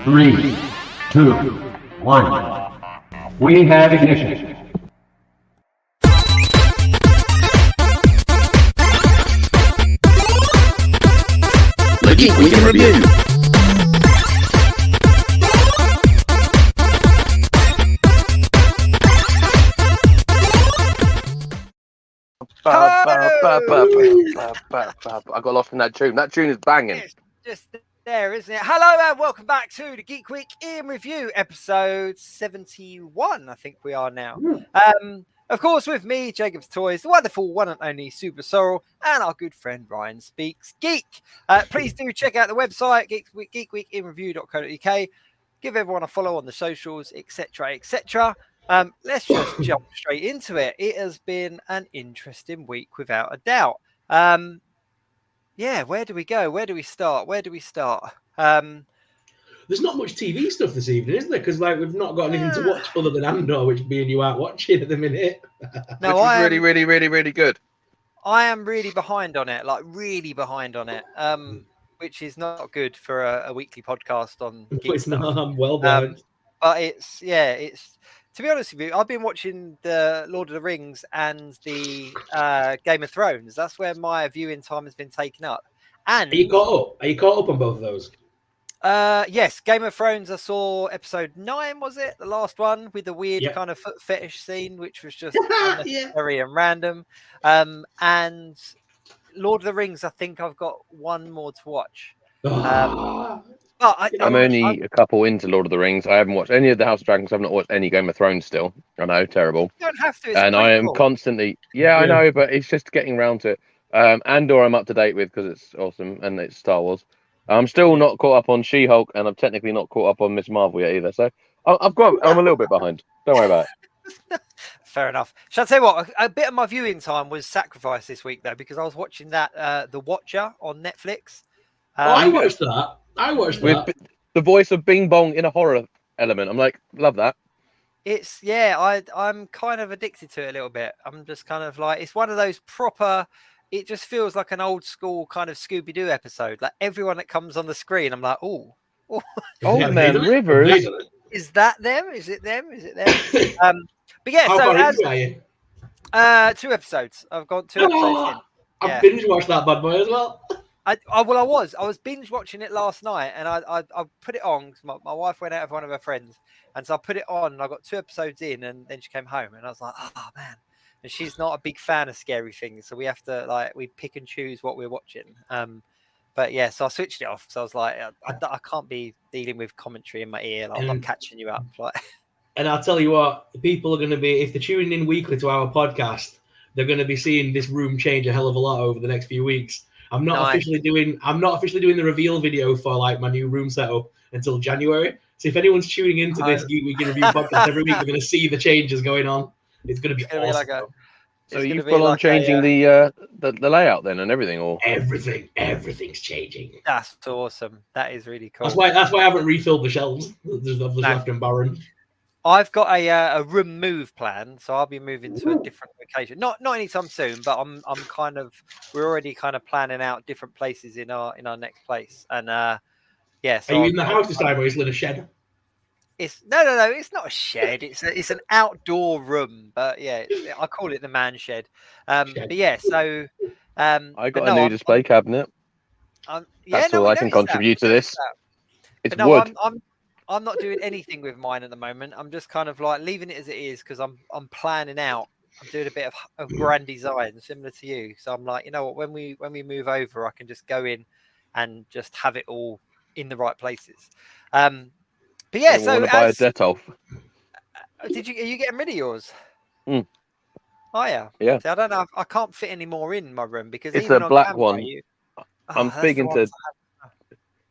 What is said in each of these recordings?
3, 2, 1. We have ignition. The Geek Week in Review. I got lost in that tune. That tune is banging. It's just there, isn't it? Hello and welcome back to the Geek Week in Review, episode 71, I think we are now. Of course, with me, Jacob's Toys, the wonderful one and only SuperSorrell, and our good friend Ryan Speaks Geek. Please do check out the website, geekweekinreview.co.uk. Give everyone a follow on the socials, etc., etc. Let's just jump straight into it. It has been an interesting week, without a doubt. Where do we go? Where do we start? There's not much TV stuff this evening, is there? Because we've not got anything to watch other than Andor, which me and you aren't watching at the minute. No, which is really good. I am really behind on it, which is not good for a weekly podcast on Geek It's stuff. not, I'm well behind. But it's to be honest with you, I've been watching the Lord of the Rings and the Game of Thrones. That's where my viewing time has been taken up. And Are you caught up on both of those? Yes, Game of Thrones. I saw episode 9. Was it the last one with the weird kind of foot fetish scene, which was just unnecessary and random? And Lord of the Rings. I think I've got one more to watch. I'm only a couple into Lord of the Rings. I haven't watched any of the House of Dragons. I've not watched any Game of Thrones still. I know, terrible. You don't have to. And I am constantly, I know, but it's just getting around to it. Andor I'm up to date with because it's awesome and it's Star Wars. I'm still not caught up on She-Hulk, and I'm technically not caught up on Miss Marvel yet either. So I'm a little bit behind. Don't worry about it. Fair enough. Shall I tell you what? A bit of my viewing time was sacrificed this week though, because I was watching that The Watcher on Netflix. I watched that. With the voice of Bing Bong in a horror element. I'm like, love that. It's I'm kind of addicted to it a little bit. I'm just kind of like, it's one of those proper. It just feels like an old school kind of Scooby-Doo episode. Like everyone that comes on the screen, I'm like, Old Man Rivers. Is that them? Is it them? But yeah, How far into are you? 2 episodes. I've got 2 episodes in. I binge watched that bad boy as well. I was binge watching it last night, and I put it on because my wife went out with one of her friends, and so I put it on, and I got 2 episodes in, and then she came home, and I was like, oh man. And she's not a big fan of scary things, so we have to we pick and choose what we're watching. But yeah, so I switched it off. So I was like, I can't be dealing with commentary in my ear. I'm catching you up. And I'll tell you what, people are going to be, if they're tuning in weekly to our podcast, they're going to be seeing this room change a hell of a lot over the next few weeks. I'm not officially doing the reveal video for my new room setup until January. So if anyone's tuning into this Geek Week in Review podcast every week, they're going to see the changes going on. It's going to be awesome. So you full on changing the layout then and everything, or everything's changing. That's awesome. That is really cool. That's why I haven't refilled the shelves. I've just left them barren. I've got a room move plan, so I'll be moving to a different location. Not anytime soon, but we're already kind of planning out different places in our next place. And So are you in the house this time, or is it in a shed? It's no. It's not a shed. It's an outdoor room, but I call it the man shed. But yeah, so I got a new display cabinet. That's all I can contribute to this. It's wood. I'm not doing anything with mine at the moment. I'm just kind of leaving it as it is because I'm planning out. I'm doing a bit of grand design, similar to you. So I'm like, you know what? When we move over, I can just go in and just have it all in the right places. But yeah, so want to buy a Dettol. Are you getting rid of yours? Mm. Oh yeah. Yeah. See, I don't know. I can't fit any more in my room because it's even a black camera, one. I'm speaking to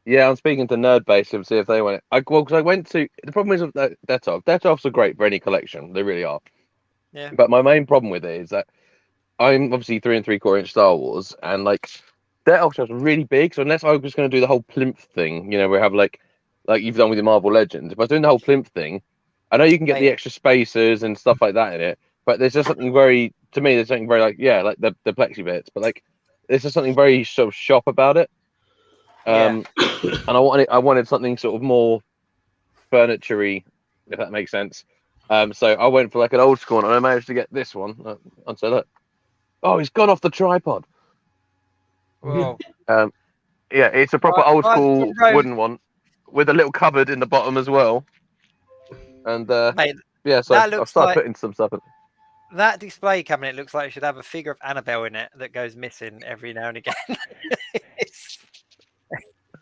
Nerdbase to see if they want it. Because I went to the problem is with Dettol. Dettols are great for any collection. They really are. Yeah. But my main problem with it is that I'm obviously 3 3/4 inch Star Wars, and Dettol shelves are really big. So unless I was just going to do the whole plinth thing, we have like you've done with the Marvel Legends. If I was doing the whole plinth thing, I know you can get the extra spacers and stuff like that in it, but there's just something very the plexi bits, but there's just something very sort of shop about it. And I wanted something sort of more furniture-y, if that makes sense. So I went for like an old school one, and I managed to get this one. And so look, oh, he's gone off the tripod. Well, Yeah, it's a proper old school Rose, wooden one with a little cupboard in the bottom as well. And mate, yeah, so that I've looks started like putting some stuff in. that display cabinet looks like it should have a figure of Annabelle in it that goes missing every now and again.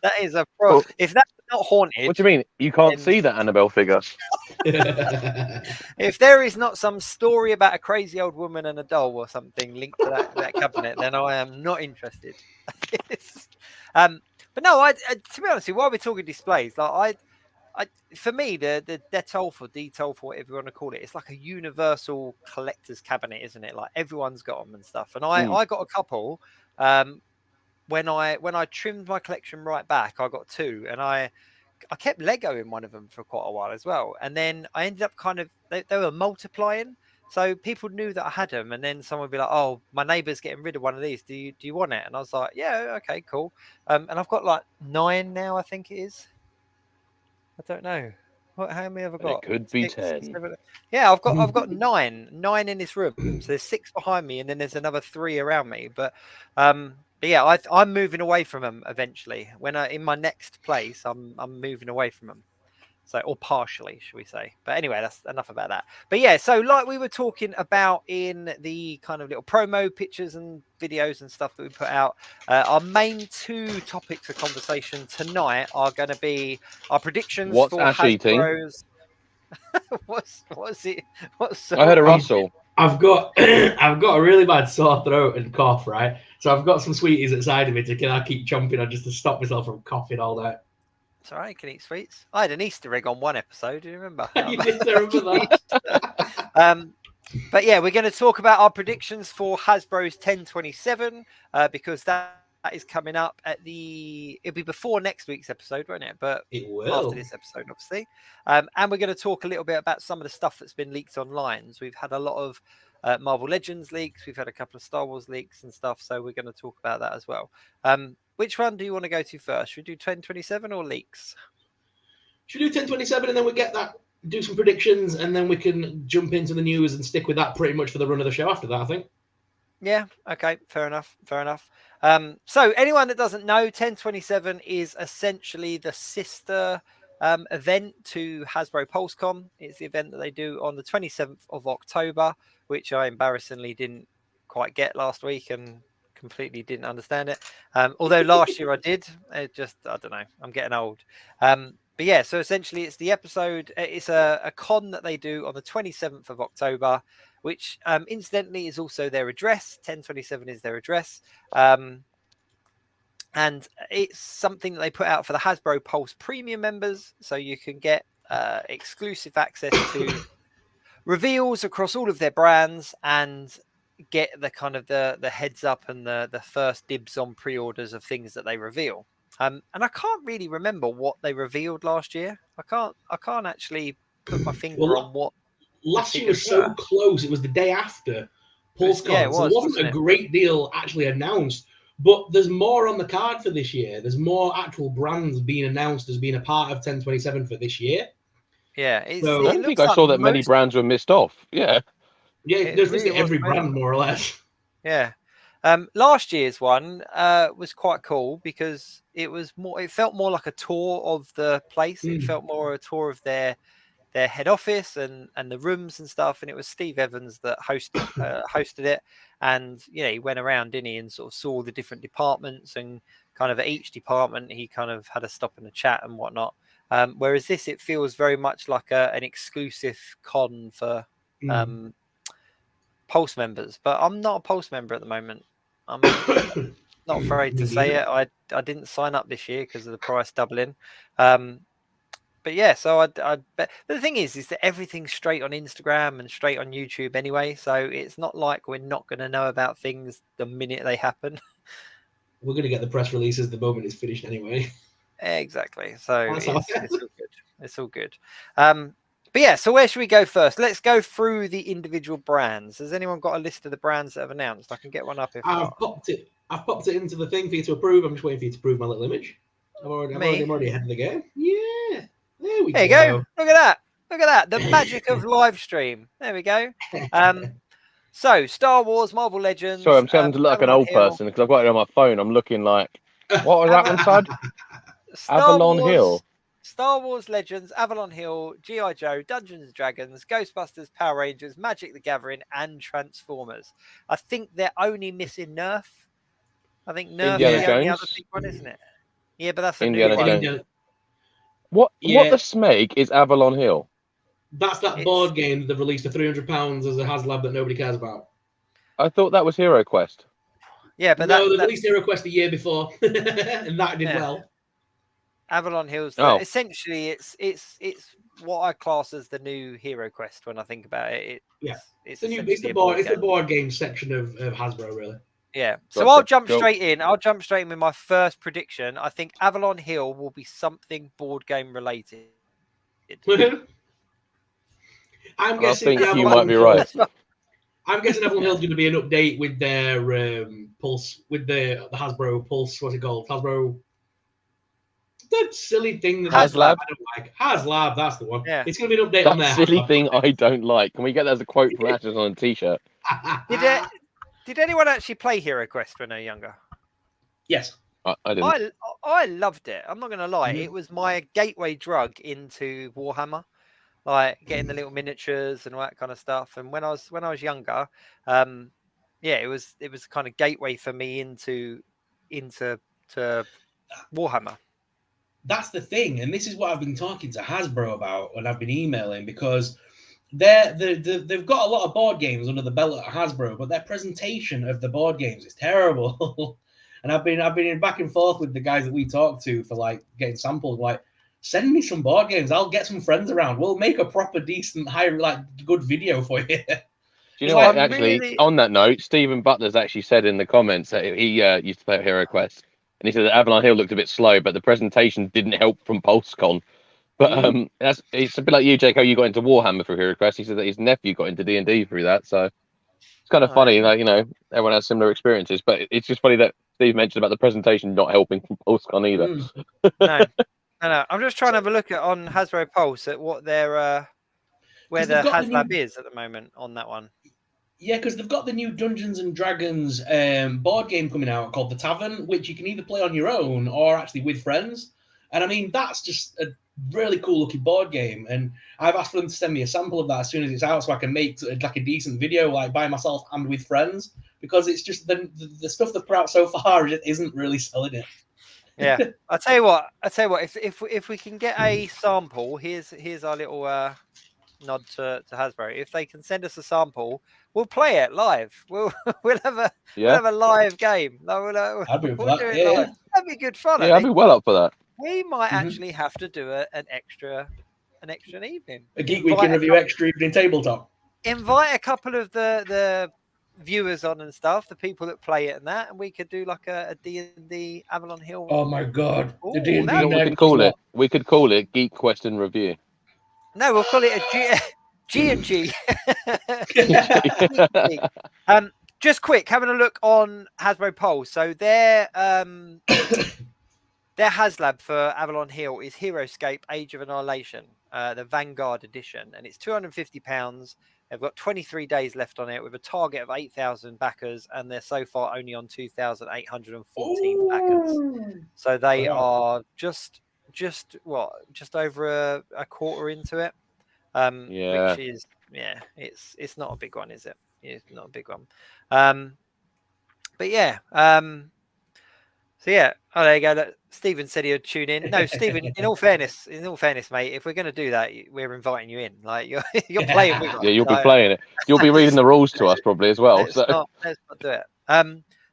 That is a pro. Well, If that's not haunted, what do you mean? You can't then- see that Annabelle figure? if there is not some story about a crazy old woman and a doll or something linked to that cabinet, then I am not interested. But no, to be honest, while we're talking displays, like for me, the Detolf or Detolf, or whatever you want to call it, it's like a universal collector's cabinet, isn't it? Like everyone's got them and stuff. And I got a couple. When I trimmed my collection right back, I got two, and I kept Lego in one of them for quite a while as well. And then I ended up kind of they were multiplying, so people knew that I had them. And then someone would be like, "Oh, my neighbour's getting rid of one of these. Do you want it?" And I was like, "Yeah, okay, cool." And I've got like 9 now, I think it is. I don't know. How many have I got? It could be 6, 10. 7. Yeah, I've got 9 in this room. So there's 6 behind me, and then there's another 3 around me. But yeah, I'm moving away from them eventually. When in my next place, I'm moving away from them. So, or partially, should we say? But anyway, that's enough about that. But yeah, so like we were talking about in the kind of little promo pictures and videos and stuff that we put out, our main 2 topics of conversation tonight are going to be our predictions What's for Ash eating? Hasbro's. What's it? I heard a rustle. I've got I've got a really bad sore throat and cough, right? So I've got some sweeties at the side of me I keep chomping on just to stop myself from coughing all day. It's all right, you can eat sweets. I had an Easter egg on one episode. Do you remember? You did remember that. But yeah, we're going to talk about our predictions for Hasbro's 1027 because that is coming up it'll be before next week's episode, won't it? But it will after this episode, obviously. And we're going to talk a little bit about some of the stuff that's been leaked online. So we've had a lot of Marvel Legends leaks. We've had a couple of Star Wars leaks and stuff. So we're going to talk about that as well. Which one do you want to go to first? Should we do 1027 or leaks? Should we do 1027 and then we get that, do some predictions, and then we can jump into the news and stick with that pretty much for the run of the show after that, I think. Yeah, okay, fair enough. So anyone that doesn't know, 1027 is essentially the sister event to Hasbro PulseCon. It's the event that they do on the 27th of October, which I embarrassingly didn't quite get last week and completely didn't understand it. Although last year I did. I don't know, I'm getting old. But yeah, so essentially it's the episode, it's a con that they do on the 27th of October, which incidentally is also their address. 1027 is their address. And it's something that they put out for the Hasbro Pulse Premium members. So you can get exclusive access to reveals across all of their brands and get the kind of the heads up and the first dibs on pre-orders of things that they reveal. And I can't really remember what they revealed last year. I can't actually put my finger on what. Last year was so close. It was the day after PulseCon. Yeah, it was, so it wasn't a great deal actually announced. But there's more on the card for this year. There's more actual brands being announced as being a part of 1027 for this year. Yeah, I don't think I saw that many brands were missed off. Yeah. Yeah, there's really every brand more or less. Yeah. Last year's one was quite cool because it felt more like a tour of the place. It felt more a tour of their head office and the rooms and stuff. And it was Steve Evans that hosted it. And, you know, he went around, didn't he, and sort of saw the different departments, and kind of at each department, he kind of had a stop and a chat and whatnot. Whereas this, it feels very much like an exclusive con for Pulse members. But I'm not a Pulse member at the moment. I'm not afraid to say it. I didn't sign up this year because of the price doubling. But yeah, so I bet. But the thing is that everything's straight on Instagram and straight on YouTube anyway. So it's not like we're not going to know about things the minute they happen. We're going to get the press releases the moment it's finished anyway. Exactly. So it's all good. It's all good. But yeah, so where should we go first? Let's go through the individual brands. Has anyone got a list of the brands that have announced? I can get one up if I've popped it into the thing for you to approve. I'm just waiting for you to approve my little image. I'm already ahead of the game. Yeah. There There we There you go. Look at that. Look at that. The magic of live stream. There we go. So Star Wars, Marvel Legends. Sorry, I'm having to look like an Avalon old Hill. person because I've got it on my phone. I'm looking like, what was that one, Sud? Star Avalon Wars, Hill. Star Wars Legends, Avalon Hill, G.I. Joe, Dungeons and Dragons, Ghostbusters, Power Rangers, Magic the Gathering, and Transformers. I think they're only missing Nerf. I think Nerf Indiana is the only Jones. other big one, isn't it? Yeah, but that's a Indiana new one. Jones. What the smeg is Avalon Hill? That's that board game that they've released for £300 as a HasLab that nobody cares about. I thought that was Hero Quest. Yeah, but no, they released Hero Quest a year before, and that did well. Avalon Hill's essentially it's what I class as the new Hero Quest when I think about it. It's the board game section of Hasbro, really. Yeah. So I'll jump straight in. I'll jump straight in with my first prediction. I think Avalon Hill will be something board game related. I'm guessing you might be right. I'm guessing Avalon Hill's going to be an update with their Pulse, with the Hasbro Pulse. What's it called? Hasbro. That silly thing that HasLab. I don't like. HasLab, that's the one. Yeah. It's going to be an update on there. Silly thing I don't like. Can we get that as a quote from Ashes on a t-shirt? Did anyone actually play Hero Quest when they were younger? Yes. I didn't. I loved it. I'm not going to lie. It was my gateway drug into Warhammer, like getting the little miniatures and all that kind of stuff. And when I was younger, it was the kind of gateway for me into Warhammer. That's the thing, and this is what I've been talking to Hasbro about when I've been emailing, because they've got a lot of board games under the belt at Hasbro, but their presentation of the board games is terrible. And I've been back and forth with the guys that we talk to for like getting samples. Like, send me some board games. I'll get some friends around. We'll make a proper, decent, good video for you. Do you know what? Actually, on that note, Stephen Butler's actually said in the comments that he used to play Hero Quest. And he said that Avalon Hill looked a bit slow, but the presentation didn't help from PulseCon. But it's a bit like you, Jake, how you got into Warhammer through Hero Quest. He said that his nephew got into D&D through that. So it's kind of funny, like, everyone has similar experiences. But it's just funny that Steve mentioned about the presentation not helping from PulseCon either. No. I'm just trying to have a look at on Hasbro Pulse at what their where the HasLab is at the moment on that one. Yeah, because they've got the new Dungeons and Dragons board game coming out called The Tavern, which you can either play on your own or actually with friends. And I mean, that's just a really cool looking board game. And I've asked for them to send me a sample of that as soon as it's out so I can make like a decent video, like by myself and with friends, because it's just the stuff they've put out so far isn't really selling it. Yeah, I'll tell you what. If we can get a sample, here's our little nod to Hasbro. If they can send us a sample, we'll play it live. We'll have a live game. That'd be good fun. Yeah, I'd be well up for that. We might actually have to do an extra evening. A Geek Week in Review extra evening tabletop. Invite a couple of the viewers on and stuff, the people that play it and that, and we could do like a D&D Avalon Hill. Oh my god. The D&D we could call it. We could call it Geek Quest and Review. No, we'll call it a G&G. Just quick, having a look on Hasbro Pulse. So their HasLab for Avalon Hill is Heroescape Age of Annihilation, the Vanguard edition, and it's £250. They've got 23 days left on it with a target of 8,000 backers, and they're so far only on 2,814 backers. So they are just over a quarter into it. Which is it's not a big one, is it? It's not a big one. But yeah. So yeah, there you go. Stephen said he would tune in. No, Stephen. In all fairness, mate, if we're going to do that, we're inviting you in. Like you're playing with us. Yeah, you'll be playing it. You'll be reading the rules to us probably as well. Let's not do it.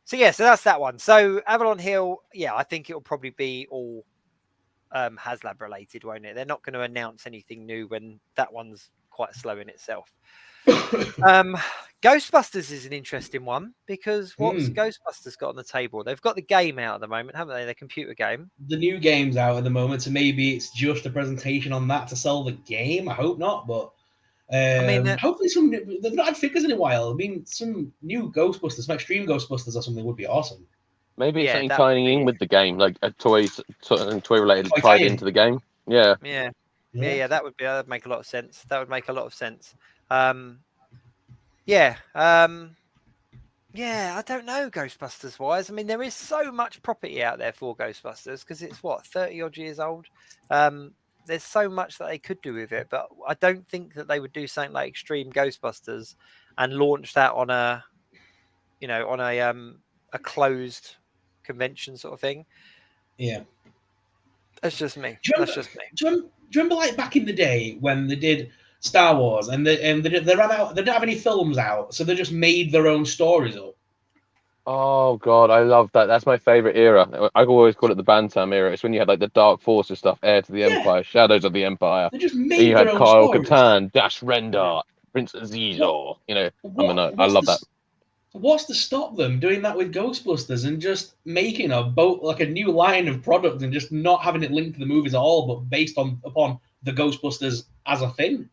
So that's that one. So Avalon Hill, I think it'll probably be all HasLab related, won't it? They're not going to announce anything new when that one's quite slow in itself. Ghostbusters is an interesting one because what's Ghostbusters got on the table? They've got the game out at the moment, haven't they? The computer game. The new game's out at the moment, so maybe it's just a presentation on that to sell the game. I hope not, but hopefully they've not had figures in a while. I mean, some new Ghostbusters, some extreme Ghostbusters or something would be awesome. Maybe it's something tying in with the game, like a toy related tied into the game. Yeah. Yeah. Yeah, that'd make a lot of sense. That would make a lot of sense. Yeah. Yeah, I don't know, Ghostbusters wise. I mean, there is so much property out there for Ghostbusters because it's 30 odd years old. There's so much that they could do with it, but I don't think that they would do something like Extreme Ghostbusters and launch that on a closed convention sort of thing. Yeah. That's just me. Do you remember like back in the day when they did Star Wars and they ran out, they didn't have any films out, so they just made their own stories up. Oh god, I love that. That's my favorite era. I always call it the Bantam era. It's when you had like the Dark Forces stuff, Heir to the Empire, Shadows of the Empire. They just made and you their had own Kyle stories. Katarn, Dash Rendar, Prince Azizor. I love that. What's to stop them doing that with Ghostbusters and just making a new line of product and just not having it linked to the movies at all, but based upon the Ghostbusters as a thing?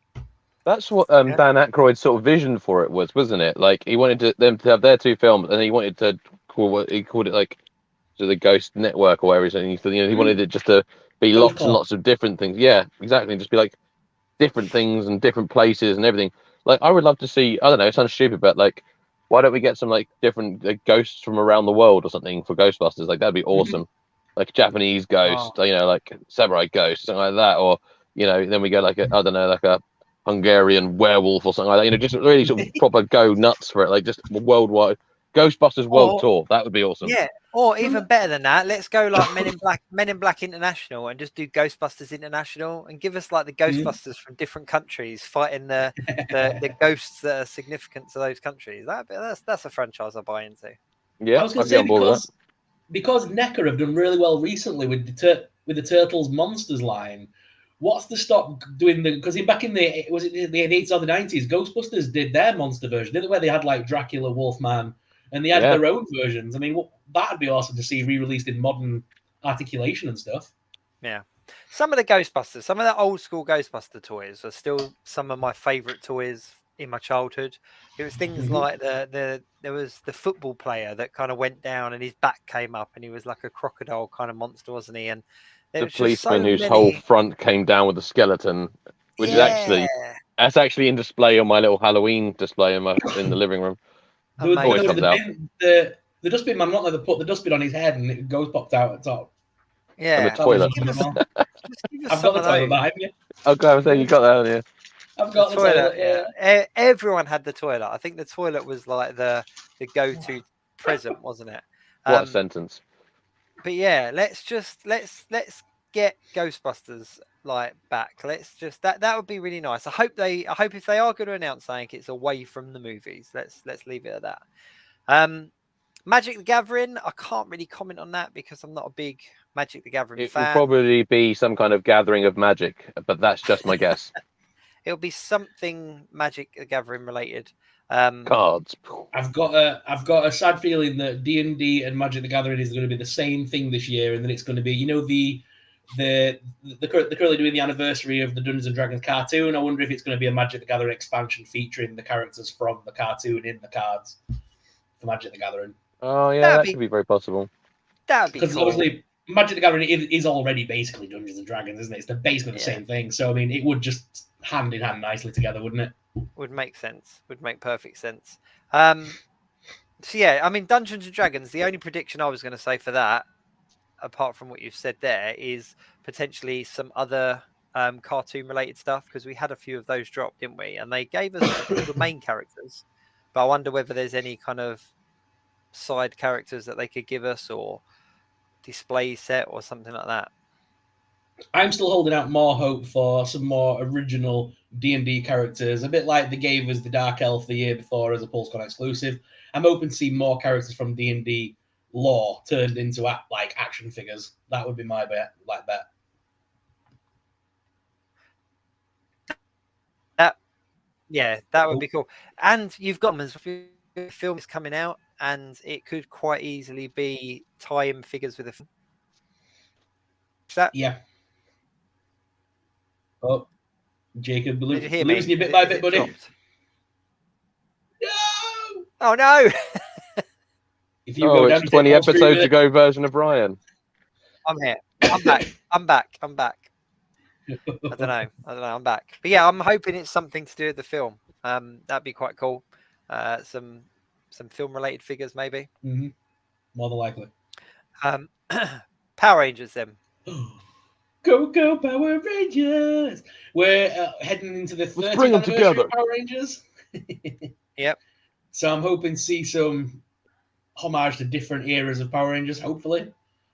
That's what Dan Aykroyd's sort of vision for it was, wasn't it? Like he wanted them to have their two films, and he wanted to called it like the Ghost Network or whatever. He wanted it just to be lots and lots of different things. Yeah, exactly. Just be like different things and different places and everything. Like I would love to see. I don't know. It sounds stupid, but like, why don't we get some like different ghosts from around the world or something for Ghostbusters? Like that'd be awesome. Like Japanese ghost, like samurai ghost, something like that, or then we go like a Hungarian werewolf or something like that. Just really sort of proper go nuts for it, like just worldwide Ghostbusters world tour. That would be awesome. Yeah, or even better than that, let's go like Men in Black International and just do Ghostbusters International and give us like the Ghostbusters from different countries fighting the ghosts that are significant to those countries. That's a franchise I buy into. Yeah, I was going to say because NECA have done really well recently with the Turtles Monsters line. What's to stop doing because back in the 80s or the 90s, Ghostbusters did their monster version, didn't they? Where they had like Dracula, Wolfman, and they had their own versions. I mean, that'd be awesome to see re-released in modern articulation and stuff. Yeah, some of the Ghostbusters, some of the old school Ghostbuster toys are still some of my favorite toys in my childhood. It was things like there was the football player that kind of went down and his back came up and he was like a crocodile kind of monster, wasn't he? And the policeman whose whole front came down with a skeleton, which is actually in display on my little Halloween display in the living room. The dustbin man, not like they put the dustbin on his head and it popped out at the top. Yeah, and the toilet. I've got the toilet behind you. Okay, I'm saying you got that, haven't you? I've got the toilet. Yeah, everyone had the toilet. I think the toilet was like the go-to present, wasn't it? What a sentence. But yeah, let's get Ghostbusters like back. Let's just that would be really nice. I hope if they are going to announce something, it's away from the movies. Let's leave it at that. Magic the Gathering, I can't really comment on that because I'm not a big Magic the Gathering fan. It will probably be some kind of gathering of magic, but that's just my guess. It'll be something Magic the Gathering related. Cards. I've got a sad feeling that D&D and Magic the Gathering is going to be the same thing this year, and then it's going to be they're currently doing the anniversary of the Dungeons and Dragons cartoon. I wonder if it's going to be a Magic the Gathering expansion featuring the characters from the cartoon in the cards for Magic the Gathering. Oh yeah, that could be very possible. That'd be because obviously Magic the Gathering is already basically Dungeons and Dragons, isn't it? It's basically the same thing. So I mean, it would just hand in hand nicely together, wouldn't it? Would make sense. Would make perfect sense. So yeah, I mean, Dungeons and Dragons. The only prediction I was going to say for that, apart from what you've said there, is potentially some other cartoon-related stuff because we had a few of those drop, didn't we? And they gave us all the main characters, but I wonder whether there's any kind of side characters that they could give us or display set or something like that. I'm still holding out more hope for some more original D&D characters, a bit like they gave us the Dark Elf the year before as a PulseCon exclusive. I'm hoping to see more characters from D&D lore turned into like action figures. That would be my bet. That would be cool. And you've got a film is coming out, and it could quite easily be tie-in figures with a film. Yeah. Oh, Jacob, losing me? You bit by bit, buddy. Dropped? No! Oh no! If you go down it's 20 episodes ago version of Ryan. I'm here. I'm back. I don't know. I'm back. But yeah, I'm hoping it's something to do with the film. That'd be quite cool. Some film related figures maybe. Mm-hmm. More than likely. Power Rangers then. Go Power Rangers! We're heading into the 30th bring 'em anniversary together. of Power Rangers. Yep. So I'm hoping to see some homage to different eras of Power Rangers, hopefully.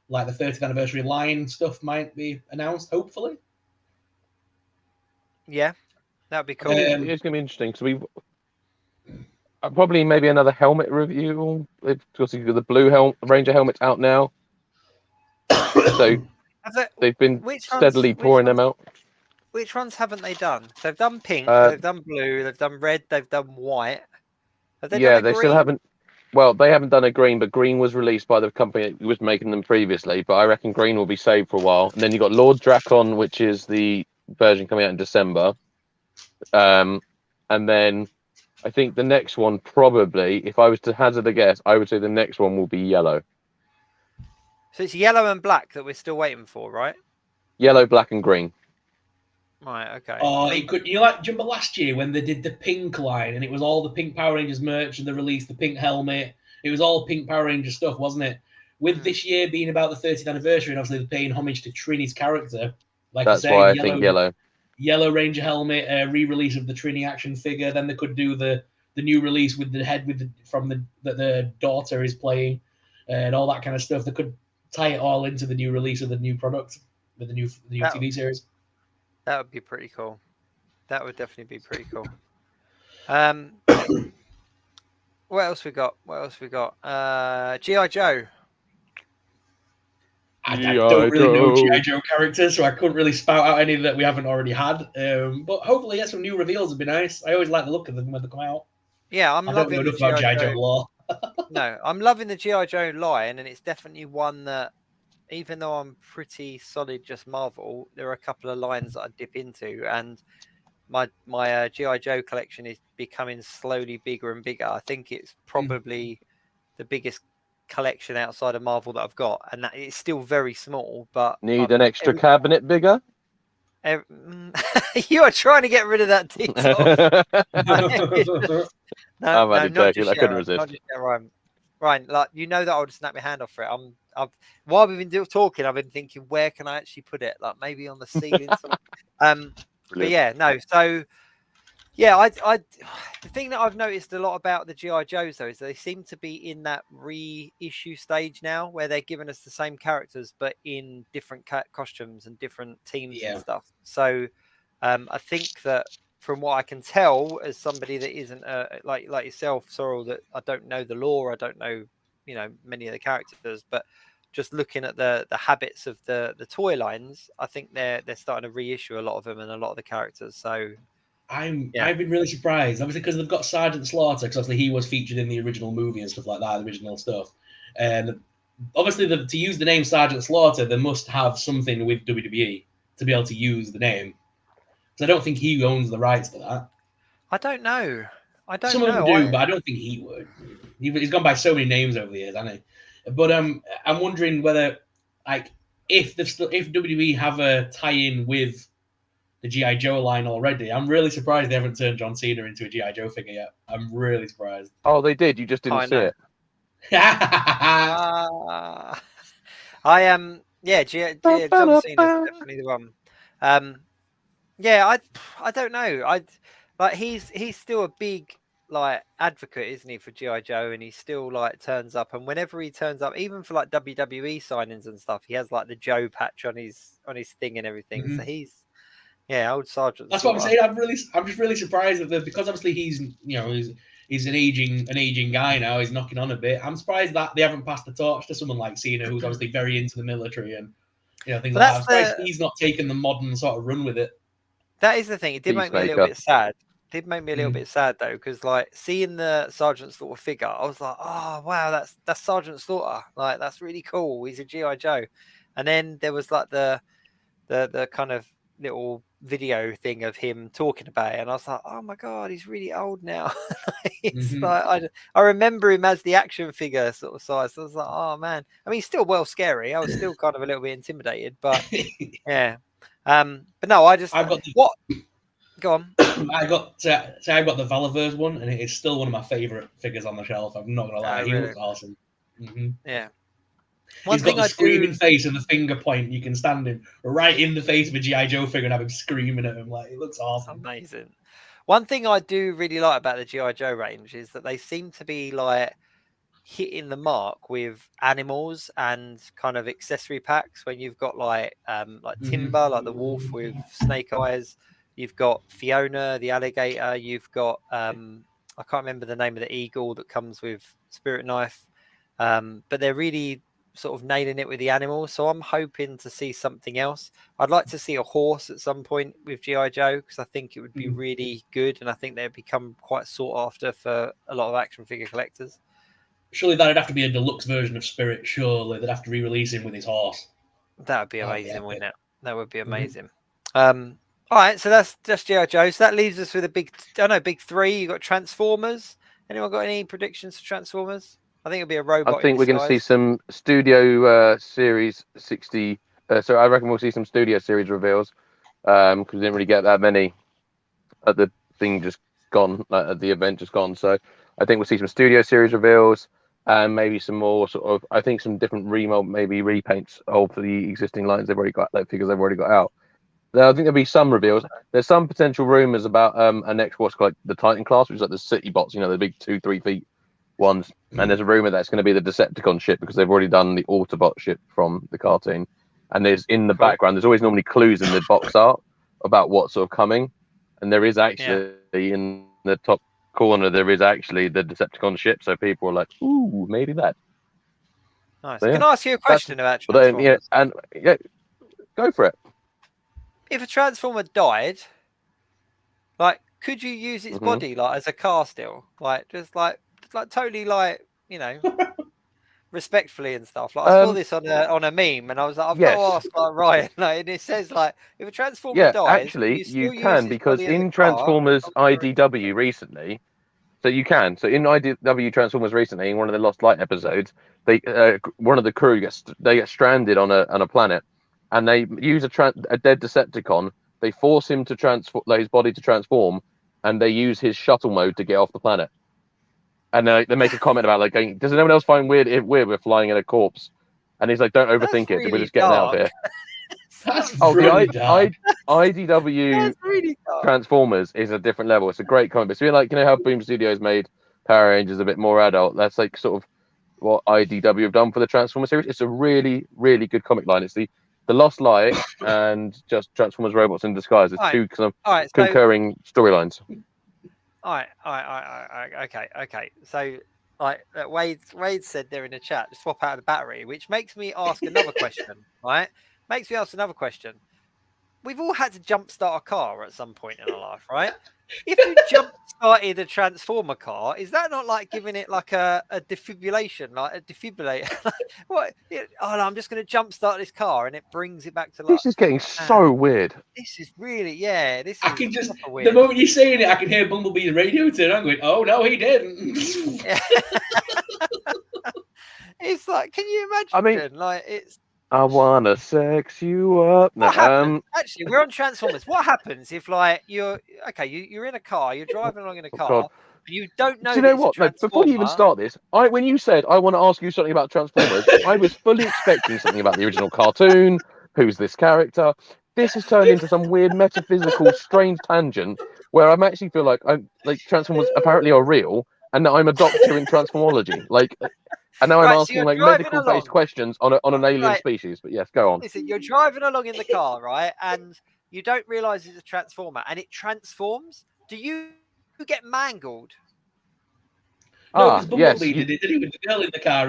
Like the 30th anniversary line stuff might be announced, hopefully. Yeah, that'd be cool. It's going to be interesting. So we probably maybe another helmet review. Because the blue Ranger helmet's out now. So they've been steadily pouring them out. Which ones haven't they done? They've done pink, they've done blue, they've done red, they've done white. Have they done they green? still haven't. Well, they haven't done a green, but green was released by the company that was making them previously. But I reckon green will be saved for a while. And then you've got Lord Dracon, which is the version coming out in December. And then I think the next one probably, if I was to hazard a guess, I would say the next one will be yellow. So it's yellow and black that we're still waiting for, right? Yellow, black, and green. Right, okay. Oh, it could. You know, like, do you remember last year when they did the pink line and it was all the pink Power Rangers merch and they released the pink helmet? It was all pink Power Ranger stuff, wasn't it? With this year being about the 30th anniversary and obviously they're paying homage to Trini's character, like that's I say, why I think yellow. Yellow Ranger helmet, re-release of the Trini action figure. Then they could do the new release with the head that the daughter is playing, and all that kind of stuff. They could tie it all into the new release of the new product with the new TV series. That would be pretty cool. That would definitely be pretty cool. What else we got? G.I. Joe. I don't really know G.I. Joe characters, so I couldn't really spout out any that we haven't already had. But hopefully, get some new reveals would be nice. I always like the look of them when they come out. Yeah, I don't know enough about G.I. Joe lore. No, I'm loving the G.I. Joe line, and it's definitely one that, even though I'm pretty solid just Marvel, there are a couple of lines that I dip into, and my G.I. Joe collection is becoming slowly bigger and bigger. I think it's probably the biggest collection outside of Marvel that I've got, and that it's still very small. But need an extra cabinet bigger. You are trying to get rid of that detail. I'm only joking. I couldn't resist. Ryan, like, you know that I would snap my hand off for it. While we've been talking, I've been thinking, where can I actually put it? Like maybe on the ceiling. But yeah, no. So yeah, the thing that I've noticed a lot about the G.I. Joes though is they seem to be in that reissue stage now, where they're giving us the same characters but in different costumes and different teams and stuff. So I think that, from what I can tell, as somebody that isn't like yourself, Sorrell, that I don't know the lore, I don't know, many of the characters, but just looking at the habits of the toy lines, I think they're starting to reissue a lot of them and a lot of the characters. So I've been really surprised, obviously, because they've got Sergeant Slaughter, because obviously he was featured in the original movie and stuff like that, the original stuff. And obviously, to use the name Sergeant Slaughter, they must have something with WWE to be able to use the name. I don't think he owns the rights to that. I don't know. Some of them do, but I don't think he would. He's gone by so many names over the years, hasn't he? But I'm wondering whether, like, if WWE have a tie-in with the G.I. Joe line already, I'm really surprised they haven't turned John Cena into a G.I. Joe figure yet. I'm really surprised. Oh, they did. You just didn't see it. I am. John Cena is definitely the one. Yeah, I don't know. He's still a big advocate, isn't he, for G.I. Joe, and he still turns up, and whenever he turns up, even for WWE signings and stuff, he has the Joe patch on his thing and everything. Mm-hmm. So he's old Sergeant. That's what I'm saying. I'm just really surprised that because obviously he's an aging guy now. He's knocking on a bit. I'm surprised that they haven't passed the torch to someone like Cena, who's obviously very into the military and things like that. I'm surprised he's not taken the modern sort of run with it. That is the thing. It did make me a little bit sad. It did make me a little bit sad though, because seeing the Sergeant Slaughter figure, I was like, oh wow, that's Sergeant Slaughter. That's really cool. He's a G.I. Joe. And then there was the kind of little video thing of him talking about it, and I was like, oh my god, he's really old now. It's I remember him as the action figure sort of size. So I was like, oh man. I mean, he's still well scary. I was still kind of a little bit intimidated, but yeah. But no, I've got the, what? Go on. I've got the Valaverse one, and it is still one of my favorite figures on the shelf. I'm not gonna lie, he Really? looks awesome. Mm-hmm. Yeah. He's got the screaming face and the finger point. You can stand him right in the face of a G.I. Joe figure and have him screaming at him. Like, it looks awesome. Amazing. One thing I do really like about the G.I. Joe range is that they seem to be like hitting the mark with animals and kind of accessory packs. When you've got like Timber, like the wolf with snake eyes, you've got Fiona the alligator, you've got I can't remember the name of the eagle that comes with Spirit Knife, but they're really sort of nailing it with the animals. So I'm hoping to see something else. I'd like to see a horse at some point with G.I. Joe, because I think it would be really good, and I think they'd become quite sought after for a lot of action figure collectors. Surely that'd have to be a deluxe version of Spirit. Surely they'd have to re-release him with his horse. That would be amazing, wouldn't it? That would be amazing. All right, so that's just G.I. Joe. So that leaves us with a big three. You got Transformers. Anyone got any predictions for Transformers? I think it'll be a robot. I think we're going to see some Studio Series 60. So I reckon we'll see some Studio Series reveals, because we didn't really get that many at the thing just gone, at the event just gone. So I think we'll see some Studio Series reveals and maybe some more sort of, I think some different remold, maybe repaints of the existing lines they've already got, like figures they've already got out. I think there'll be some reveals. There's some potential rumors about a next what's called the Titan class, which is like the city bots, the big 2-3 feet ones. And there's a rumor that's going to be the Decepticon ship, because they've already done the Autobot ship from the cartoon. And there's in the background, there's always normally clues in the box art about what's sort of coming. And there is actually in the top corner, there is actually the Decepticon ship. So people are like, ooh, maybe that. Nice. So, Can I ask you a question about Transformers? Go for it. If a Transformer died, like, could you use its body like as a car still? Like, just like totally like, respectfully and stuff. Like, I saw this on a meme, and I was like, I've got to ask like Ryan. Like, and it says like, if a Transformer dies, actually you can, because in Transformers IDW recently, so you can. So in IDW Transformers recently, in one of the Lost Light episodes, they one of the crew get stranded on a planet, and they use a dead Decepticon. They force him to his body to transform, and they use his shuttle mode to get off the planet. And they make a comment about like, does anyone else find weird we're flying in a corpse? And he's like, don't overthink it. We're just getting out of here. The IDW really Transformers is a different level. It's a great comic. So like, how Boom Studios made Power Rangers a bit more adult. That's like sort of what IDW have done for the Transformers series. It's a really, really good comic line. It's the Lost Light and just Transformers Robots in Disguise. It's two kind of concurring storylines. All right. Okay. So, like Wade said there in the chat, to swap out the battery, which makes me ask another question. Right? Makes me ask another question. We've all had to jumpstart a car at some point in our life, right? If you jump-started a Transformer car, is that not like giving it like a defibrillation, like a defibrillator? What? Oh no, I'm just going to jump-start this car, and it brings it back to life. This is getting so weird. This is really, this is. I can just the moment you're saying it, I can hear Bumblebee's radio turn. I'm going, oh no, he didn't. It's like, can you imagine? I mean, like it's. I wanna sex you up. No, actually, we're on Transformers. What happens if, like, you're in a car, you're driving along in a car, and you don't know? Do you know what? No, before you even start this, when you said I want to ask you something about Transformers, I was fully expecting something about the original cartoon. Who's this character? This has turned into some weird metaphysical, strange tangent where I actually feel like Transformers apparently are real, and that I'm a doctor in transformology. Like. And now I'm asking like medical-based questions on an alien species. But yes, go on. Listen, you're driving along in the car, right? And you don't realise it's a Transformer, and it transforms. Do you get mangled? No, because Bumblebee did it, didn't he? With the girl in the car,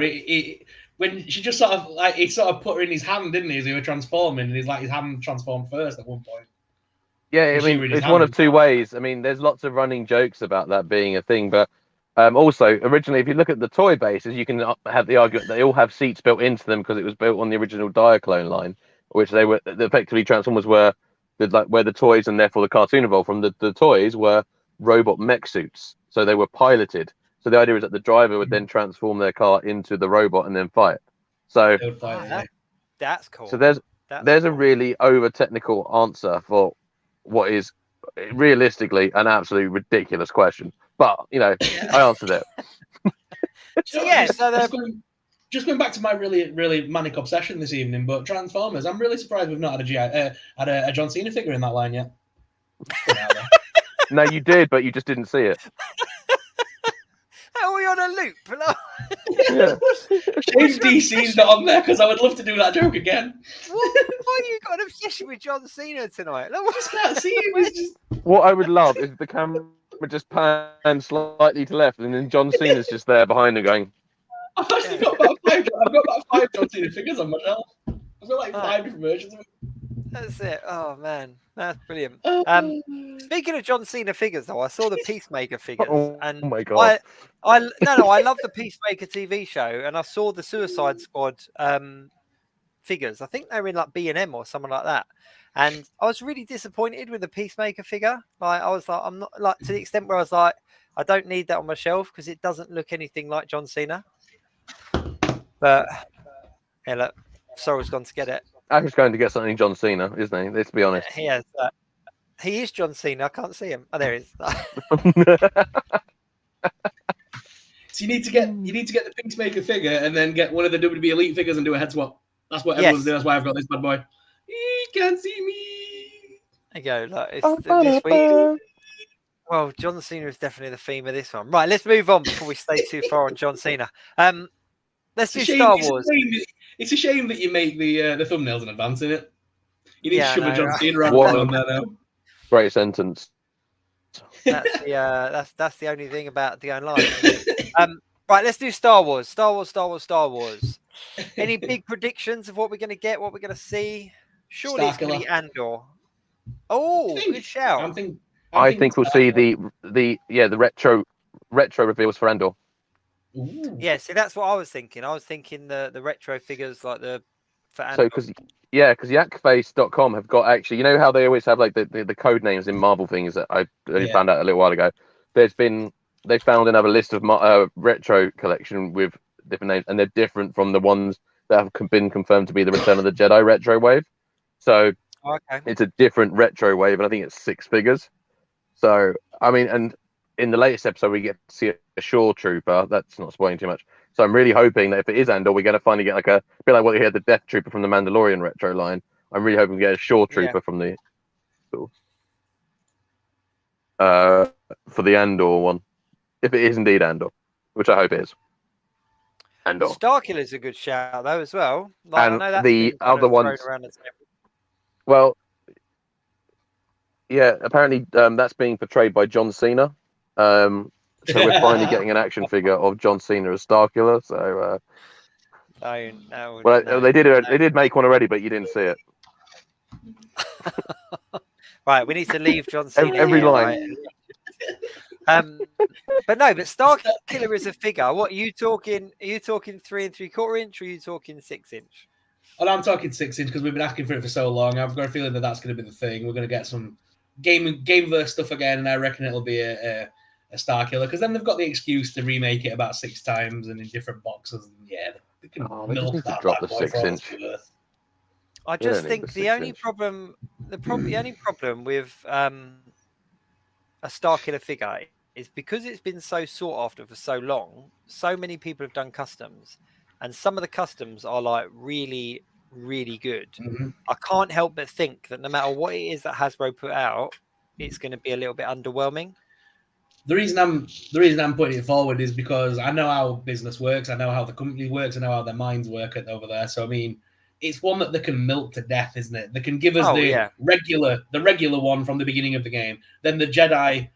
when she just sort of put her in his hand, didn't he? As he were transforming, and his hand transformed first at one point. Yeah, I mean, it's one of two ways. I mean, there's lots of running jokes about that being a thing, but. Also, originally, if you look at the toy bases, you can have the argument that they all have seats built into them because it was built on the original Diaclone line, which they were effectively Transformers were where the toys and therefore the cartoon evolved from. The toys were robot mech suits, so they were piloted. So the idea is that the driver would then transform their car into the robot and then fight. So that's cool. So there's there's a really over technical answer for what is realistically an absolutely ridiculous question. But I answered it. So yeah, just going back to my really manic obsession this evening, but Transformers. I'm really surprised we've not had a John Cena figure in that line yet. No, you did, but you just didn't see it. Are we on a loop? Yeah. Shame DC's not on there because I would love to do that joke again. Why you got an obsession with John Cena tonight? I just can't see him. It's just... What I would love is if the camera just pans slightly to left, and then John Cena's just there behind him going. I've actually got about five. I've got about 5 John Cena figures on my shelf. I've got like 5 different versions of it. That's it. Oh man, that's brilliant. Speaking of John Cena figures, though, I saw the Peacemaker figures, and oh my god, I love the Peacemaker TV show, and I saw the Suicide Squad figures. I think they were in like B&M or something like that, and I was really disappointed with the Peacemaker figure. Like I was like, I'm not like to the extent where I was like, I don't need that on my shelf because it doesn't look anything like John Cena. But yeah, look, Sorrell's gone to get it. I was going to get something John Cena, isn't he? Let's be honest. He is. He is John Cena. I can't see him. Oh, there he is. So you need to get the Peacemaker figure and then get one of the WWE Elite figures and do a head swap. That's what everyone's doing. That's why I've got this bad boy. He can't see me. There you go. Look, it's this week. Well, John Cena is definitely the theme of this one. Right, let's move on before we stay too far on John Cena. Let's do Star Wars. It's a shame that you make the thumbnails in advance, isn't it? You need to shove a John Cena around on there now. Great sentence. That's the only thing about going live. Right, let's do Star Wars. Star Wars. Any big predictions of what we're going to get? What we're going to see? Surely it's going to be Andor. Oh, good shout. I think we'll see the retro reveals for Andor. Ooh. Yeah, see, that's what I was thinking. I was thinking the retro figures like for Andor. So because yakface.com have got actually, you know how they always have like the code names in Marvel things that I only found out a little while ago. They found another list of retro collection with different names, and they're different from the ones that have been confirmed to be the Return of the Jedi retro wave. So it's a different retro wave, and I think it's 6 figures. So I mean, and in the latest episode, we get to see a Shore Trooper. That's not spoiling too much. So I'm really hoping that if it is Andor, we're going to finally get like a bit like what we had the Death Trooper from the Mandalorian retro line. I'm really hoping we get a Shore Trooper from the for the Andor one, if it is indeed Andor, which I hope it is. Andor. Starkiller's a good shout though as well. Like, and I know that's the other ones. Well, yeah, apparently that's being portrayed by John Cena. So we're finally getting an action figure of John Cena as Starkiller. So, they did make one already, but you didn't see it. Right, we need to leave John Cena. Every line. Right? But Starkiller is a figure. What are you talking? Are you talking 3 3/4 inch, or are you talking 6 inch? Well, I'm talking 6 inch because we've been asking for it for so long. I've got a feeling that that's going to be the thing. We're going to get some Gameverse stuff again, and I reckon it'll be a Starkiller, because then they've got the excuse to remake it about 6 times and in different boxes. And yeah, they can milk that. Drop the 6 inch. I just think the only problem with a Starkiller figure is because it's been so sought after for so long. So many people have done customs, and some of the customs are like really, really good. Mm-hmm. I can't help but think that no matter what it is that Hasbro put out, it's going to be a little bit underwhelming. The reason I'm putting it forward is because I know how business works. I know how the company works. I know how their minds work over there. So I mean, it's one that they can milk to death, isn't it? They can give us the regular one from the beginning of the game, then the Jedi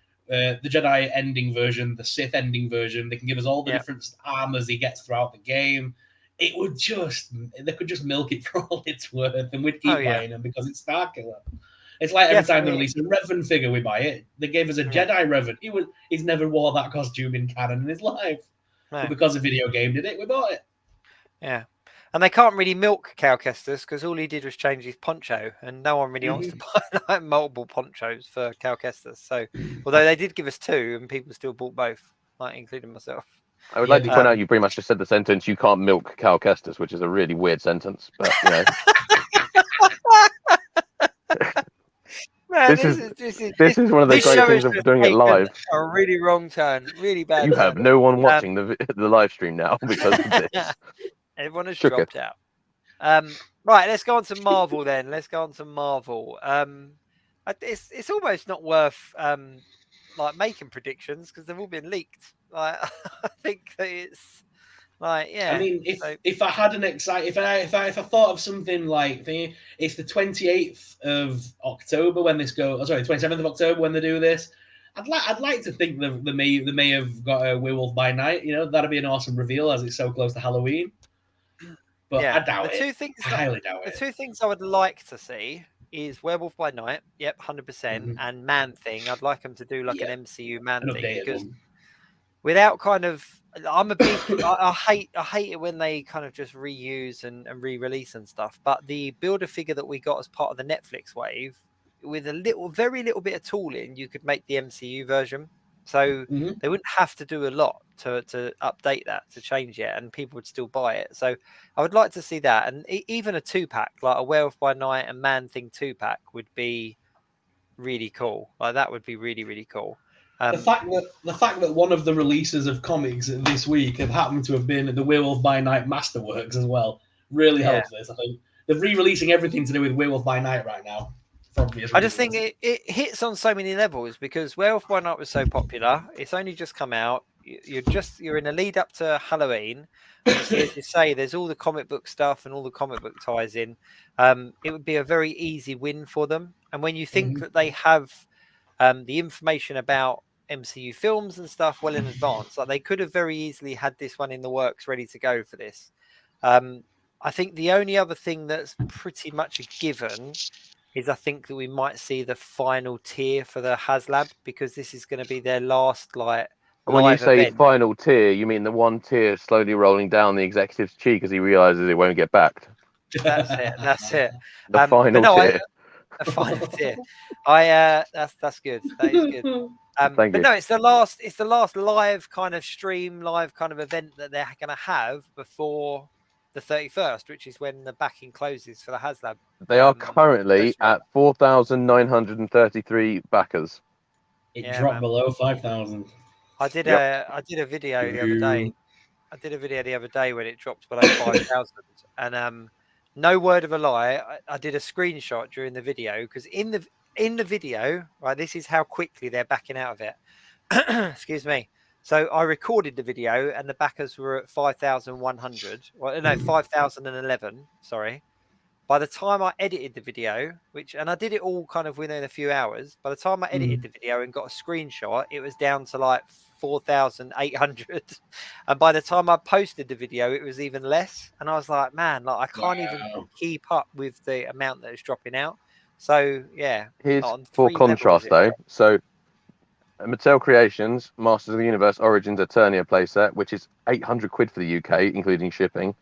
ending version, the Sith ending version. They can give us all the different armors he gets throughout the game. They could just milk it for all it's worth, and we'd keep buying them because it's Starkiller. It's like every time they release a Revan figure, we buy it. They gave us a Jedi Revan. He's never wore that costume in canon in his life. No. But because a video game did it, we bought it. Yeah. And they can't really milk Cal Kestis because all he did was change his poncho, and no one really wants to buy like multiple ponchos for Cal Kestis. So, although they did give us 2, and people still bought both, like including myself. I would like to point out you pretty much just said the sentence, "You can't milk Cal Kestis," which is a really weird sentence, but you know. Man, This is one of the this great show things has of just doing it taken live. a really wrong turn, really bad You have turn. no one watching the live stream now because of this. Everyone has Shook it. dropped out. Right, let's go on to Marvel then. Let's go on to Marvel. It's almost not worth like making predictions because they've all been leaked. Like I think that it's like I mean, if I had an if I thought of something like it's the 28th of October when this goes. Oh, sorry, 27th of October when they do this. I'd like to think that they may have got a Werewolf by Night. You know, that'd be an awesome reveal as it's so close to Halloween. But yeah, I doubt it. I highly doubt the it. two things I would like to see is Werewolf by Night. Yep, 100%, Mhm. and Man Thing. I'd like them to do like Yeah, an MCU Man an Thing updated because one. without kind of, I'm a big, I hate it when they kind of just reuse and re-release and stuff. But the builder figure that we got as part of the Netflix wave, with a very little bit of tooling, you could make the MCU version. So Mhm. they wouldn't have to do a lot to update that, to change it, and people would still buy it. So I would like to see that, and even a 2-pack, like a Werewolf by Night and Man Thing 2-pack, would be really cool. Like that would be really, really cool. The fact that one of the releases of comics this week have happened to have been the Werewolf by Night Masterworks as well really Yeah. helps this. I think they're re-releasing everything to do with Werewolf by Night right now. For obvious I just think reasons. it hits on so many levels because Werewolf by Night was so popular. It's only just come out. You're in a lead up to Halloween. Obviously, as you say, there's all the comic book stuff and all the comic book ties in. It would be a very easy win for them. And when you think that they have the information about MCU films and stuff well in advance, like they could have very easily had this one in the works ready to go for this. I think the only other thing that's pretty much a given is I think that we might see the final tier for the HasLab because this is going to be their last like When you live say event. final tier, you mean the one tier slowly rolling down the executive's cheek as he realizes it won't get backed. That's it. That's it. The final tier. A final tier. That's good. That is good. Thank But you. no, it's the last live kind of stream, live kind of event that they're going to have before the 31st, which is when the backing closes for the HasLab. They are currently Ghost Rider. at 4,933 backers. It Yeah, dropped man. below 5,000. I did Yep. a video the other day. I did a video the other day when it dropped below 5,000, and no word of a lie, I did a screenshot during the video because in the video, right, this is how quickly they're backing out of it. Excuse me. So I recorded the video, and the backers were at 5,100. Well, no, 5,011. Sorry. By the time I edited the video, and I did it all kind of within a few hours, by the time I edited the video and got a screenshot, it was down to like 4,800. And by the time I posted the video, it was even less. And I was like, man, like I can't even keep up with the amount that is dropping out. So yeah. Here's on for 3 levels, contrast though. So Mattel Creations Masters of the Universe Origins Eternia playset, which is 800 quid for the UK, including shipping,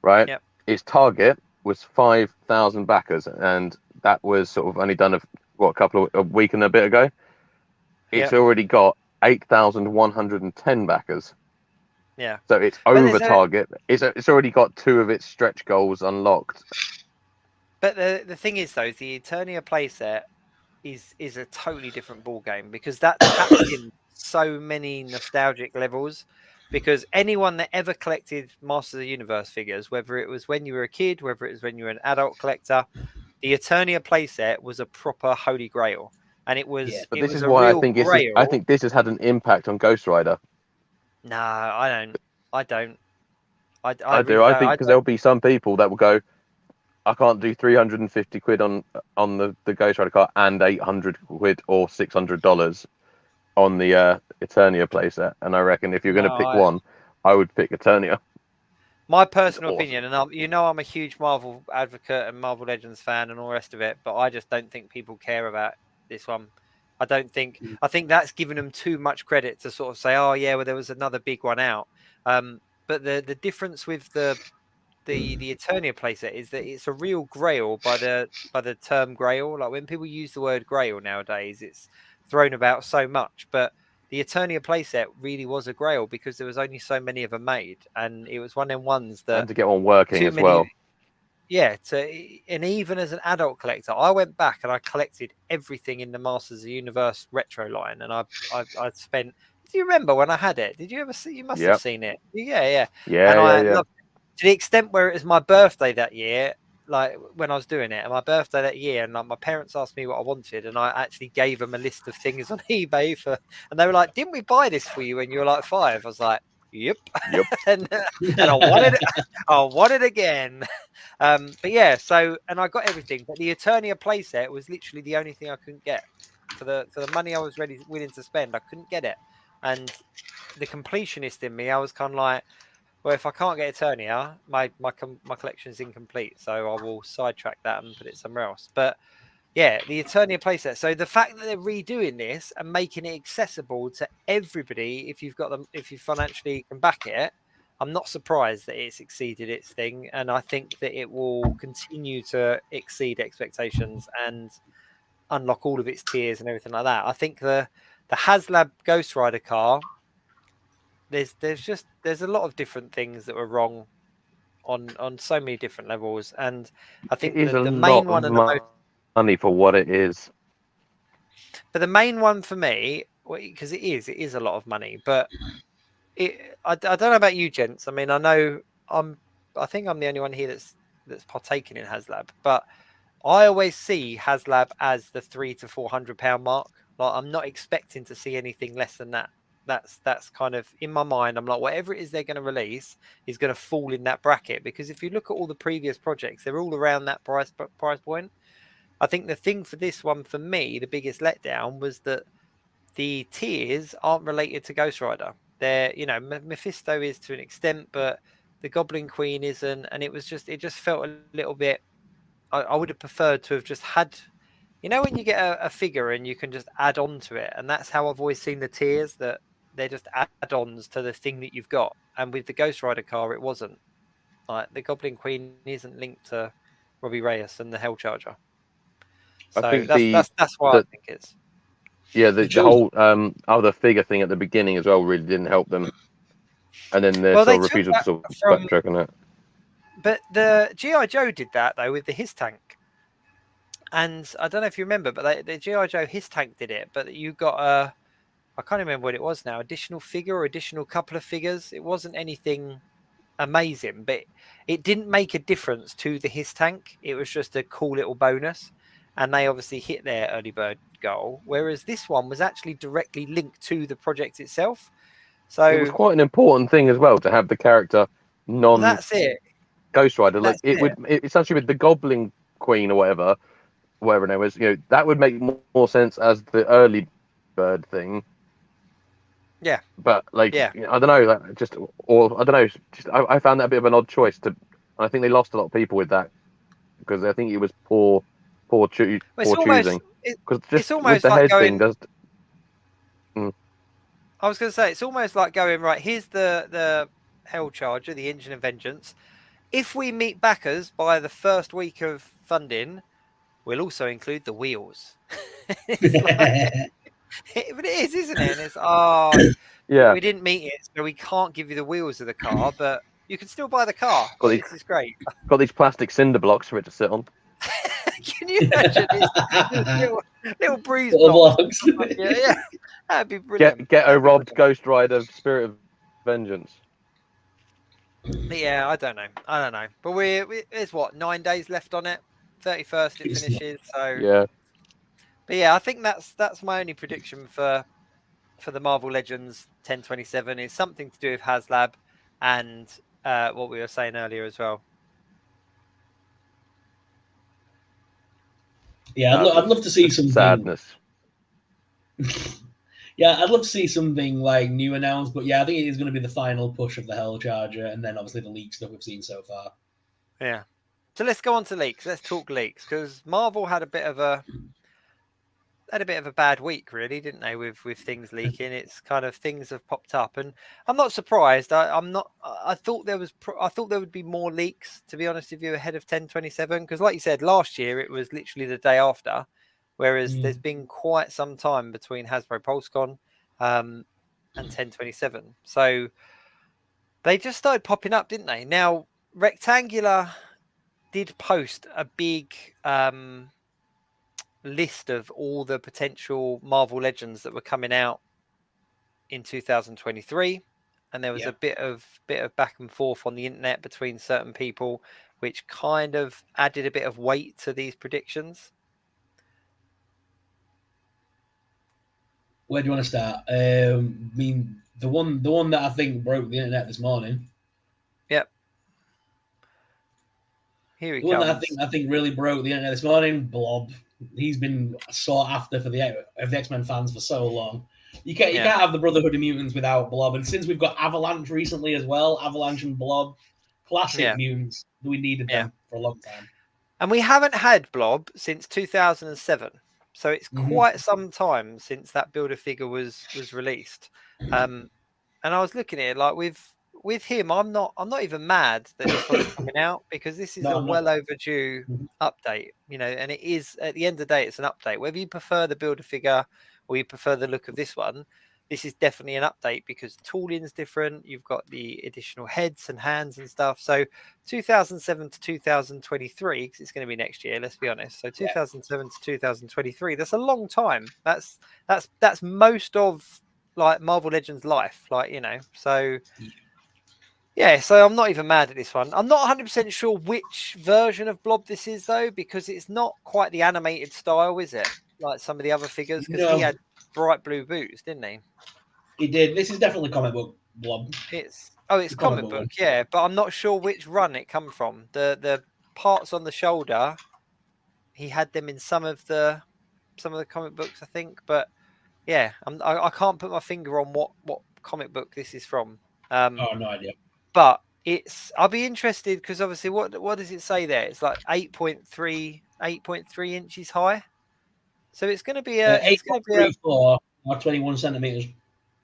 right? Yep. Its target was 5,000 backers, and that was sort of only done a week and a bit ago. It's already got 8,110 backers. Yeah. So it's over target. It's already got 2 of its stretch goals unlocked. But the thing is though, the Eternia playset is a totally different ball game because that taps in so many nostalgic levels. Because anyone that ever collected Masters of the Universe figures, whether it was when you were a kid, whether it was when you were an adult collector, the Eternia playset was a proper holy grail, and it was. Yeah, but it this was is a why real grail. I think this has had an impact on Ghost Rider. No, I don't. I do. I think because there'll be some people that will go, I can't do 350 quid on the Ghost Rider car and 800 quid or $600 on the Eternia playset, and I reckon if you're going to pick one, I would pick Eternia. My personal opinion, and I'm a huge Marvel advocate and Marvel Legends fan and all the rest of it, but I just don't think people care about this one. I think that's given them too much credit to sort of say, oh yeah, well there was another big one out. But the difference with the Eternia playset is that it's a real grail by the term grail. Like when people use the word grail nowadays, it's thrown about so much, but the Eternia playset really was a grail because there was only so many of them made, and it was one of them ones that and to get one working as well. and even as an adult collector, I went back and I collected everything in the Masters of the Universe retro line, and I spent. Do you remember when I had it? Did you ever see? You must have Yep. seen it. Yeah. Yeah, And yeah, I yeah. loved it to the extent where it was my birthday that year. Like when I was doing it, and my birthday that year, and like my parents asked me what I wanted, and I actually gave them a list of things on eBay and they were like, "Didn't we buy this for you when you were like 5?" I was like, "Yep," Yep. and I wanted it. I want it again. But yeah, so and I got everything, but the Eternia playset was literally the only thing I couldn't get for the money I was willing to spend. I couldn't get it, and the completionist in me, I was kind of like, well, if I can't get Eternia, my collection is incomplete, so I will sidetrack that and put it somewhere else. But yeah, the Eternia playset. So the fact that they're redoing this and making it accessible to everybody, if you've got them, if you financially can back it, I'm not surprised that it's exceeded its thing, and I think that it will continue to exceed expectations and unlock all of its tiers and everything like that. I think the HasLab Ghost Rider car, there's a lot of different things that were wrong on so many different levels, and I It think is a that the lot main one of and the most. money for what it is. But the main one for me, because it is a lot of money, but I don't know about you, gents. I mean, I think I'm the only one here that's partaking in HasLab, but I always see HasLab as the £300 to £400 mark. Like, I'm not expecting to see anything less than that. That's kind of in my mind. I'm like, whatever it is they're going to release is going to fall in that bracket, because if you look at all the previous projects, they're all around that price point. I think the thing for this one, for me, the biggest letdown was that the tiers aren't related to Ghost Rider. They're, Mephisto is to an extent, but the Goblin Queen isn't, and it just felt a little bit. I would have preferred to have just had, when you get a figure and you can just add on to it, and that's how I've always seen the tiers, that they're just add-ons to the thing that you've got. And with the Ghost Rider car, it wasn't. Like the Goblin Queen isn't linked to Robbie Reyes and the Hell Charger. I So think that's why I the think it's. the whole other figure thing at the beginning as well really didn't help them, and then their Well, sort they of took refusal to that sort of from, backtrack on that. but the GI Joe did that though with the his tank, and I don't know if you remember, but the GI Joe his tank did it. But you got I can't remember what it was now, additional figure or additional couple of figures. It wasn't anything amazing, but it didn't make a difference to the his tank. It was just a cool little bonus, and they obviously hit their early bird goal. Whereas this one was actually directly linked to the project itself. It was So quite an important thing as well to have the character non that's it. Ghost Rider. Like That's it. it's actually with the Goblin Queen or whatever her name was. That would make more sense as the early bird thing. Yeah. But Yeah. I don't know, I don't know. I found that a bit of an odd choice. I think they lost a lot of people with that because I think it was poor Well, choosing. Because it's just with almost the like head thing, going. does I was going to say it's almost like going, right. Here's the Hell Charger, the Engine of Vengeance. If we meet backers by the first week of funding, we'll also include the wheels. It's like, but it is, isn't it? And it's yeah, we didn't meet it, so we can't give you the wheels of the car, but you can still buy the car. got Like, these this is great. got these plastic cinder blocks for it to sit on. Can you imagine this little breeze Little blocks? vlogs. Yeah, that'd be brilliant. Ghetto That'd be robbed brilliant. Ghost Rider Spirit of Vengeance. But yeah, I don't know. But there's what, 9 days left on it. 31st it finishes. So, Yeah, but yeah, I think that's my only prediction for the Marvel Legends 1027 is something to do with HasLab and what we were saying earlier as well. Yeah, I'd love to see something. Sadness. Yeah, I'd love to see something like new announced, but yeah, I think it is going to be the final push of the Hell Charger, and then obviously the leak stuff we've seen so far. Yeah. So let's go on to leaks. Let's talk leaks, because Marvel had a bit of a bad week, really, didn't they? With things leaking, it's kind of things have popped up, and I'm not surprised. I'm not. I thought there would be more leaks, to be honest with you, ahead of 1027, because like you said, last year it was literally the day after, whereas there's been quite some time between Hasbro PulseCon and 1027, so they just started popping up, didn't they? Now rectangular did post a big list of all the potential Marvel Legends that were coming out in 2023, and there was a bit of back and forth on the internet between certain people, which kind of added a bit of weight to these predictions. Where do you want to start? I mean, the one that I think broke the internet this morning. Yep. Here he the one comes. that I think really broke the internet this morning. Blob. He's been sought after for the X-Men fans for so long. You can't have the Brotherhood of Mutants without Blob. And since we've got Avalanche recently as well, Avalanche and Blob, classic mutants. We needed them for a long time. And we haven't had Blob since 2007. So it's quite some time since that Build-A-Figure was released. And I was looking at it like with him, I'm not even mad that this one's coming out, because this is well overdue update, you know, and it is, at the end of the day, it's an update. Whether you prefer the Build-A-Figure or you prefer the look of this one, this is definitely an update because tooling is different. You've got the additional heads and hands and stuff. So 2007 to 2023, because it's going to be next year, let's be honest. So 2007 to 2023, that's a long time. That's most of like Marvel Legends life, like, you know. So yeah, so I'm not even mad at this one. I'm not 100% sure which version of Blob this is though, because it's not quite the animated style, is it? Like some of the other figures, because he had bright blue boots, didn't he? He did. This is definitely comic book Blob. It's comic book, yeah, but I'm not sure which run it come from. The parts on the shoulder, he had them in some of the comic books, I think. But yeah, I can't put my finger on what comic book this is from. No idea. But I'll be interested because obviously, what does it say there? It's like 8.3 inches high. So it's going to be a 8.34 or 21 centimeters.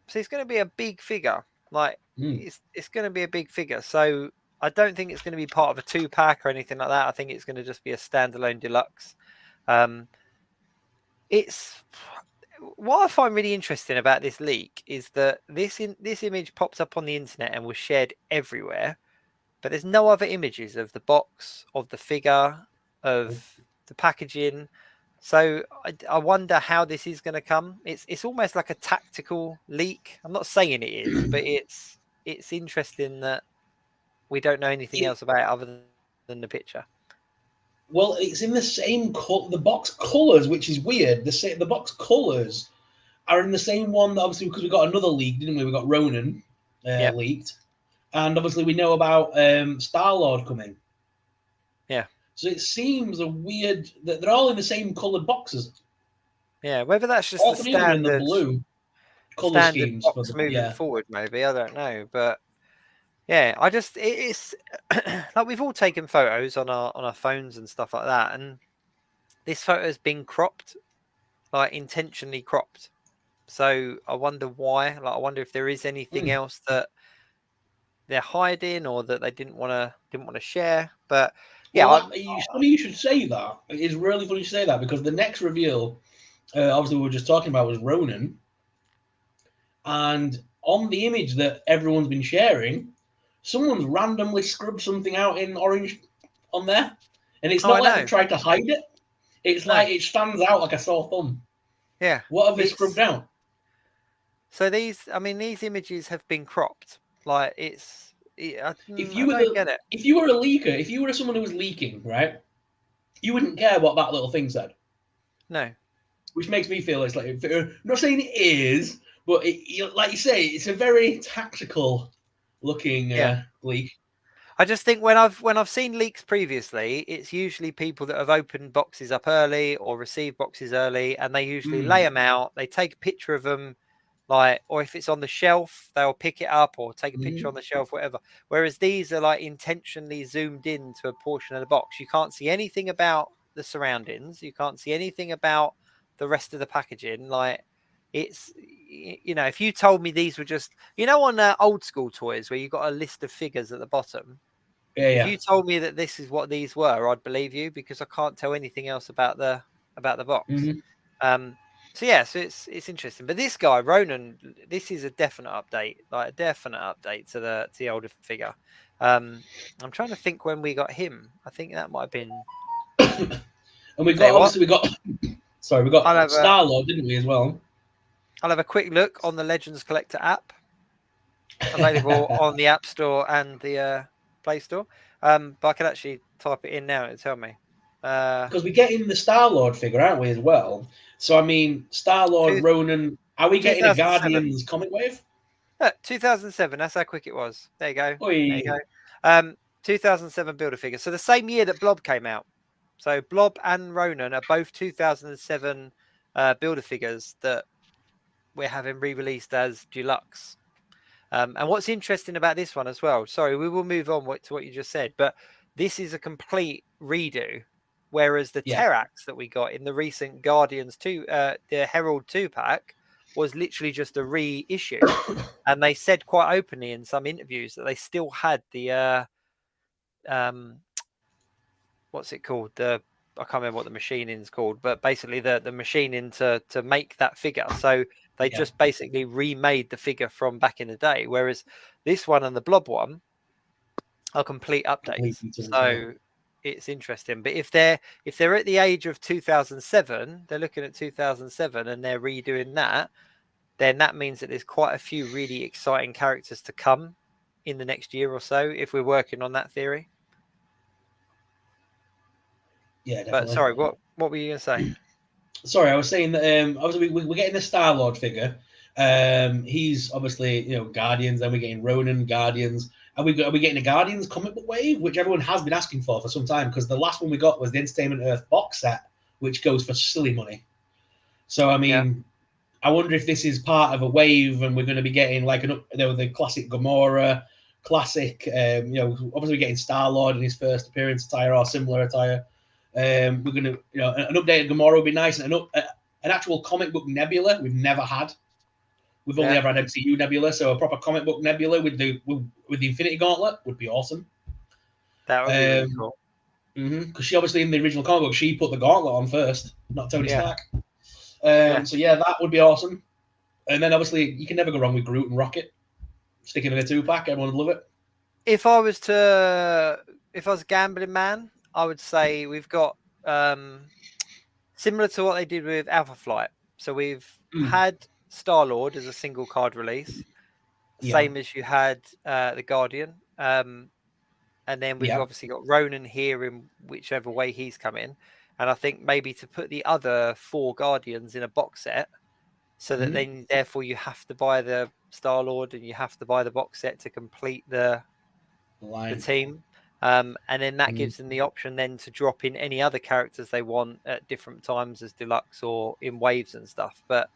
So it's going to be a big figure. Like it's going to be a big figure. So I don't think it's going to be part of a 2-pack or anything like that. I think it's going to just be a standalone deluxe. It's what I find really interesting about this leak is that this image popped up on the internet and was shared everywhere, but there's no other images of the box, of the figure, of the packaging. So I wonder how this is going to come. It's almost like a tactical leak. I'm not saying it is, but it's interesting that we don't know anything else about it other than the picture. Well, it's in the same the box colors, which is weird. The box colors are in the same one, obviously, because we got another leak, didn't we? We got Ronan leaked, and obviously we know about Star-Lord coming. Yeah. So it seems a weird that they're all in the same coloured boxes. Yeah, whether that's just all the standard in the blue colour schemes box moving forward, maybe, I don't know, but yeah, it's like we've all taken photos on our phones and stuff like that, and this photo has been cropped, like intentionally cropped. So I wonder why. Like I wonder if there is anything else that they're hiding or that they didn't want to share. But yeah, funny you should say that. It's really funny you say that because the next reveal, obviously we were just talking about, was Ronan, and on the image that everyone's been sharing, someone's randomly scrubbed something out in orange on there, and it's not like they've tried to hide it. It's like it stands out like a sore thumb. Yeah. What have they scrubbed out? So these images have been cropped. Like if you were if you were a leaker, if you were someone who was leaking, right, you wouldn't care what that little thing said. No. Which makes me feel it's like, I'm not saying it is, but like you say, it's a very tactical looking leak. I just think when I've seen leaks previously, it's usually people that have opened boxes up early or received boxes early, and they usually lay them out. They take a picture of them, like, or if it's on the shelf, they'll pick it up or take a picture on the shelf, whatever. Whereas these are like intentionally zoomed in to a portion of the box. You can't see anything about the surroundings. You can't see anything about the rest of the packaging. Like it's, you know, if you told me these were just, you know, on old school toys where you got a list of figures at the bottom. If you told me that this is what these were, I'd believe you because I can't tell anything else about the box. So yeah, so it's interesting. But this guy, Ronan, this is a definite update, like a definite update to the older figure. I'm trying to think when we got him. I think that might have been. And we Tell got you what, obviously we got sorry, we I'll got have a Star Lord, didn't we, as well? I'll have a quick look on the Legends Collector app, available on the App Store and the Play Store. But I can actually type it in now and tell me. Because we're getting the Star Lord figure, aren't we, as well? So I mean, Star Lord, Two, Ronan. Are we getting a 2007. Guardians comic wave? 2007. That's how quick it was. There you go. There you Oi. go. 2007 Builder figure. So the same year that Blob came out. So Blob and Ronan are both 2007 Builder figures that we're having re-released as deluxe. And what's interesting about this one as well, sorry, we will move on to what you just said, but this is a complete redo, whereas the Yeah. Terrax that we got in the recent Guardians 2, the Herald 2-pack, was literally just a reissue. And they said quite openly in some interviews that they still had the, what's it called? I can't remember what the machining is called, but basically the machining to make that figure. So they Yeah. just basically remade the figure from back in the day, whereas this one and the Blob one are complete updates. So it's interesting. But if they're at the age of 2007, they're looking at 2007 and they're redoing that, then that means that there's quite a few really exciting characters to come in the next year or so if we're working on that theory. Yeah, definitely. But sorry, what were you going to say? Sorry, I was saying that obviously we're getting the Star Lord figure. He's obviously Guardians. Then we're getting Ronan Guardians. Are we getting a Guardians comic book wave, which everyone has been asking for some time? Because the last one we got was the Entertainment Earth box set, which goes for silly money. So I mean, I wonder if this is part of a wave, and we're going to be getting like the classic Gamora, classic. Obviously we're getting Star Lord in his first appearance attire or similar attire. We're going to, an updated Gamora would be nice, and an actual comic book Nebula we've never had. We've only ever had MCU Nebula, so a proper comic book Nebula with the Infinity Gauntlet would be awesome. That would be really cool. Because she obviously in the original comic book she put the gauntlet on first, not Tony Stark. So yeah, that would be awesome. And then obviously you can never go wrong with Groot and Rocket. Sticking in a 2-pack, everyone would love it. If I was a gambling man, I would say we've got similar to what they did with Alpha Flight. So we've had Star-Lord as a single card release, same as you had the Guardian. And then we've obviously got Ronan here in whichever way he's come in. And I think maybe to put the other 4 Guardians in a box set, so that then therefore you have to buy the Star-Lord and you have to buy the box set to complete the team. And then that gives them the option then to drop in any other characters they want at different times as deluxe or in waves and stuff. But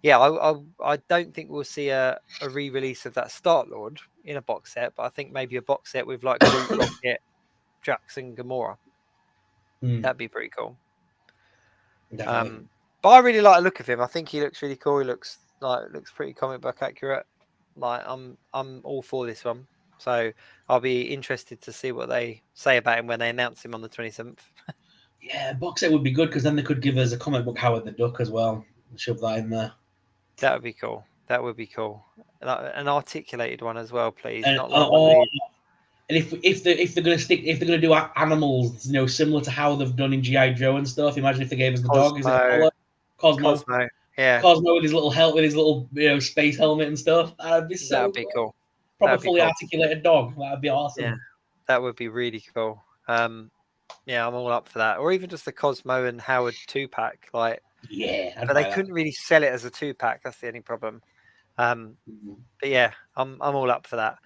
yeah, I don't think we'll see a re-release of that Star-Lord in a box set, but I think maybe a box set with like Groot, Rocket, Drax and Gamora. That'd be pretty cool. But I really like the look of him. I think he looks really cool. He looks pretty comic book accurate. Like I'm all for this one. So I'll be interested to see what they say about him when they announce him on the 27th. Yeah, box set would be good because then they could give us a comic book Howard the Duck as well. Shove that in there. That would be cool. That would be cool. An articulated one as well, please. And, not like one of these. And if they're gonna do animals, similar to how they've done in GI Joe and stuff. Imagine if they gave us the dog. Is it Cosmo? Yeah. Cosmo with his little space helmet and stuff. That'd be cool. Proper fully articulated dog. That'd be awesome. Yeah, that would be really cool. Yeah, I'm all up for that. Or even just the Cosmo and Howard 2-pack. Like, but they couldn't really sell it as a 2-pack. That's the only problem. But yeah, I'm all up for that.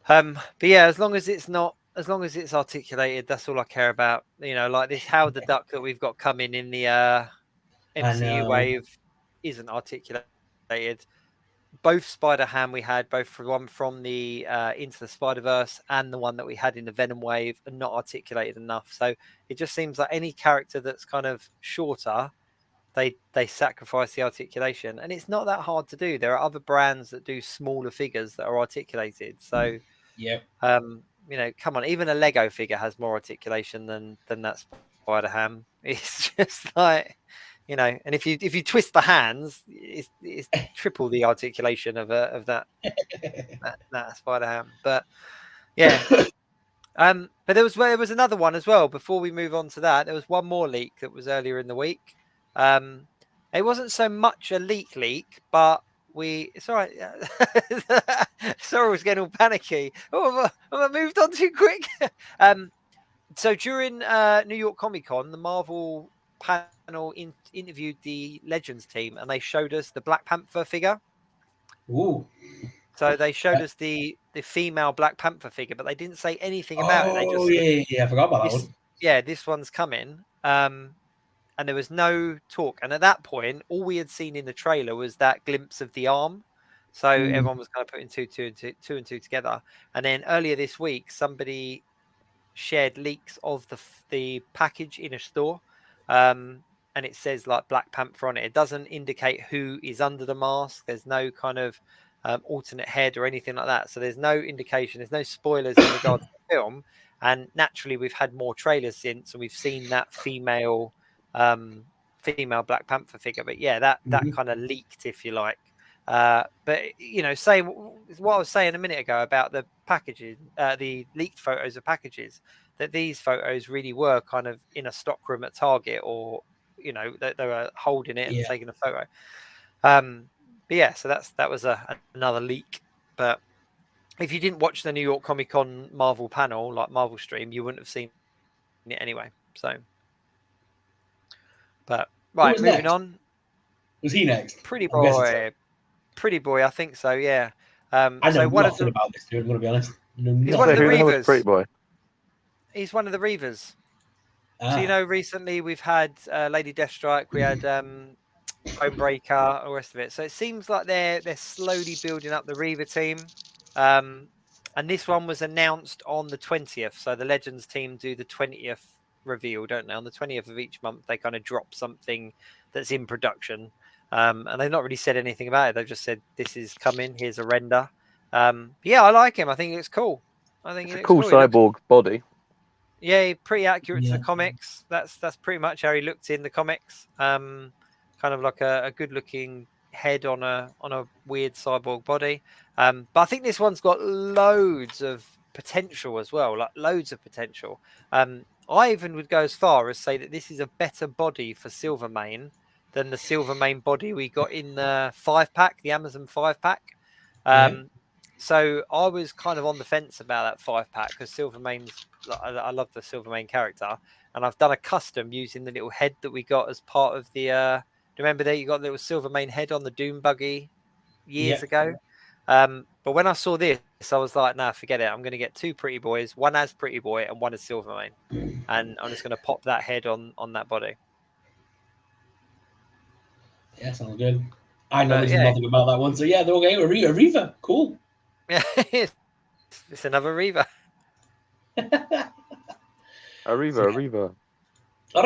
But yeah, as long as it's articulated, that's all I care about. Like this Howard the Duck that we've got coming in the MCU wave isn't articulated. Both Spider-Ham we had, both one from the Into the Spider-Verse and the one that we had in the Venom wave, are not articulated enough. So it just seems like any character that's kind of shorter, they sacrifice the articulation, and it's not that hard to do. There are other brands that do smaller figures that are articulated. So come on, even a Lego figure has more articulation than that Spider-Ham. It's just like, and if you twist the hands, it's triple the articulation of that Spider-Ham. But Yeah. But there was another one as well. Before we move on to that, there was one more leak that was earlier in the week. It wasn't so much a leak, but it's all right. Sorry, I was getting all panicky. Oh, have I moved on too quick? So during New York Comic Con, the Marvel panel interviewed the Legends team, and they showed us the Black Panther figure. Ooh. So they showed us the female Black Panther figure, but they didn't say anything about it. They Oh, just said, yeah. I forgot about that one. this one's coming. And there was no talk. And at that point, all we had seen in the trailer was that glimpse of the arm. So everyone was kind of putting two and two together. And then earlier this week, somebody shared leaks of the package in a store. And it says like Black Panther on it. It doesn't indicate who is under the mask. There's no kind of alternate head or anything like that. So there's no indication. There's no spoilers in regards to the film. And naturally, we've had more trailers since, and we've seen that female Black Panther figure. But yeah, that kind of leaked, if you like. But say what I was saying a minute ago about the packaging, the leaked photos of packages, that these photos really were kind of in a stockroom at Target, or they were holding it and taking a photo. But yeah, so that was another leak. But if you didn't watch the New York Comic Con Marvel panel, like Marvel stream, you wouldn't have seen it anyway. So, but right, moving on. Was he next? Pretty boy, I think so. Yeah. I know nothing about this dude. I'm gonna be honest. He's one of the Reavers. Pretty boy. He's one of the Reavers. So recently we've had Lady Deathstrike, we had Homebreaker, all the rest of it. So it seems like they're slowly building up the Reaver team. And this one was announced on the 20th. So the Legends team do the 20th reveal, don't they? On the 20th of each month, they kind of drop something that's in production. And they've not really said anything about it. They've just said, this is coming. Here's a render. Yeah, I like him. I think he looks cool. It's a cool cyborg body. Yeah, pretty accurate to the comics. That's pretty much how he looked in the comics. Kind of like a good-looking head on a weird cyborg body. But I think this one's got loads of potential as well, like loads of potential. I even would go as far as say that this is a better body for Silvermane than the Silvermane body we got in the 5-pack, the Amazon 5-pack. So I was kind of on the fence about that 5-pack because Silvermane's, I love the Silvermane character, and I've done a custom using the little head that we got as part of the. Remember that you got the little Silvermane head on the Doom buggy years ago? But when I saw this, I was like, nah, forget it. I'm going to get two Pretty Boys, one as Pretty Boy and one as Silvermane, and I'm just going to pop that head on that body. Yeah, sounds good. I know nothing about that one, so yeah, they're okay. A Reaver, cool. Yeah, it's another Reaver. A Reaver. But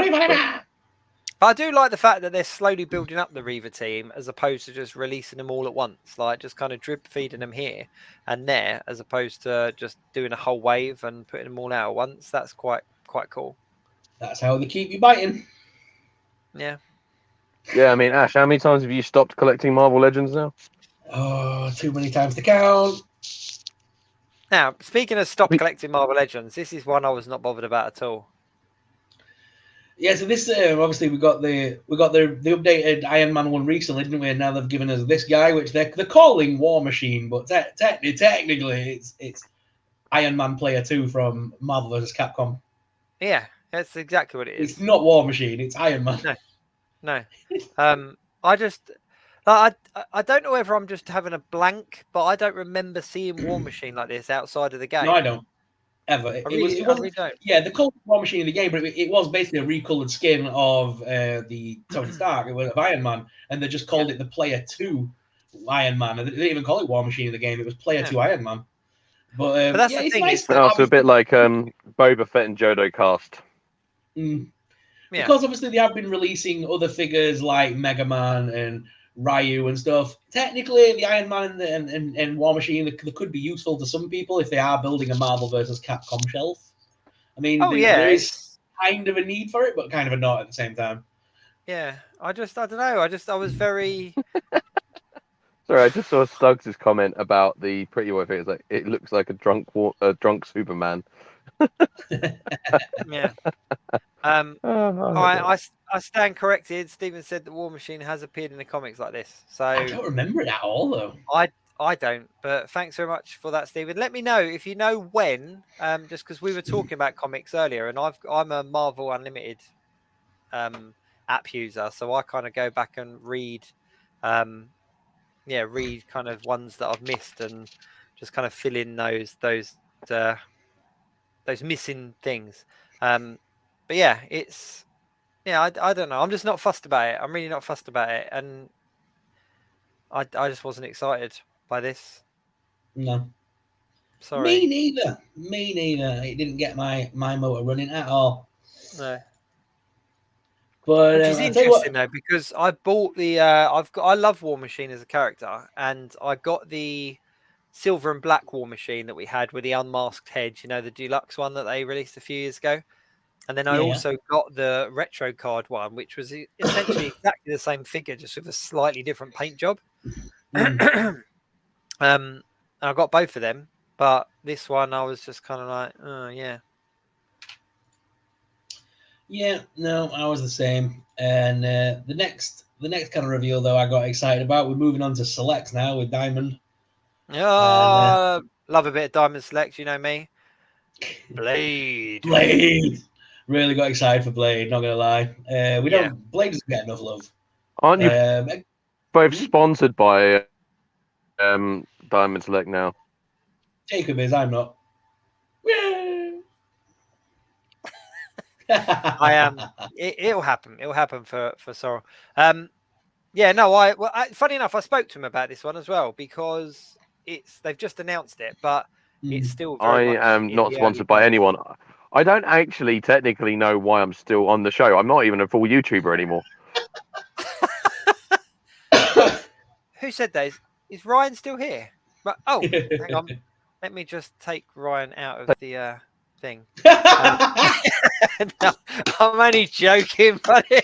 I do like the fact that they're slowly building up the Reaver team as opposed to just releasing them all at once, like just kind of drip feeding them here and there, as opposed to just doing a whole wave and putting them all out at once. That's quite cool. That's how they keep you biting. Yeah. Yeah, I mean, Ash, how many times have you stopped collecting Marvel Legends now? Oh, too many times to count. Now, speaking of stop collecting Marvel Legends, this is one I was not bothered about at all. Yeah, so this obviously we got the updated Iron Man one recently, didn't we? And now they've given us this guy, which they're calling War Machine, but technically it's Iron Man Player 2 from Marvel vs. Capcom. Yeah, that's exactly what it is. It's not War Machine, it's Iron Man. No. I don't know whether I'm just having a blank, but I don't remember seeing War Machine like this outside of the game. No, I don't. Ever. It wasn't. Yeah, they called War Machine in the game, but it was basically a recolored skin of the Tony Stark. It was of Iron Man, and they just called it the Player 2 Iron Man. And they didn't even call it War Machine in the game. It was Player 2 Iron Man. But that's the thing. Nice also a bit like Boba Fett and Jodo cast. Because obviously they have been releasing other figures like Mega Man and Ryu and stuff. Technically, the Iron Man and War Machine they could be useful to some people if they are building a Marvel versus Capcom shelf. I mean, there is kind of a need for it, but kind of a not at the same time. Yeah, I don't know. I was very. Sorry, I just saw Stugs' comment about the Pretty Boy thing. It's like it looks like a drunk Superman. Yeah. Oh, I stand corrected. Stephen said that War Machine has appeared in the comics like this. So I don't remember it at all, though. I don't, but thanks very much for that, Stephen. Let me know if you know when. Just because we were talking about comics earlier, and I'm a Marvel Unlimited app user, so I kind of go back and read, read kind of ones that I've missed, and just kind of fill in those missing things. But yeah, I don't know. I'm just not fussed about it. I'm really not fussed about it, and I just wasn't excited by this. No. Sorry. Me neither. Me neither. It didn't get my motor running at all. No. But Which is interesting though, because I bought the I love War Machine as a character, and I got the silver and black War Machine that we had with the unmasked head, the deluxe one that they released a few years ago. And then I also got the retro card one, which was essentially exactly the same figure, just with a slightly different paint job. And I got both of them, but this one I was just kind of like, oh yeah. Yeah, no, I was the same. And the next kind of reveal though, I got excited about. We're moving on to selects now with Diamond. Oh, love a bit of Diamond Select, you know me. Blade. Really got excited for Blade, not gonna lie. Blade doesn't get enough love. aren't you both sponsored by Diamond Select now? Jacob is, I'm not. I am. It'll happen. It'll happen for Sorrell. Funny enough, I spoke to him about this one as well, because they've just announced it, but it's still very much am not sponsored by anyone. I don't actually technically know why I'm still on the show. I'm not even a full YouTuber anymore. Who said that? Is Ryan still here? Oh, hang on. Let me just take Ryan out of the thing. No, I'm only joking, buddy.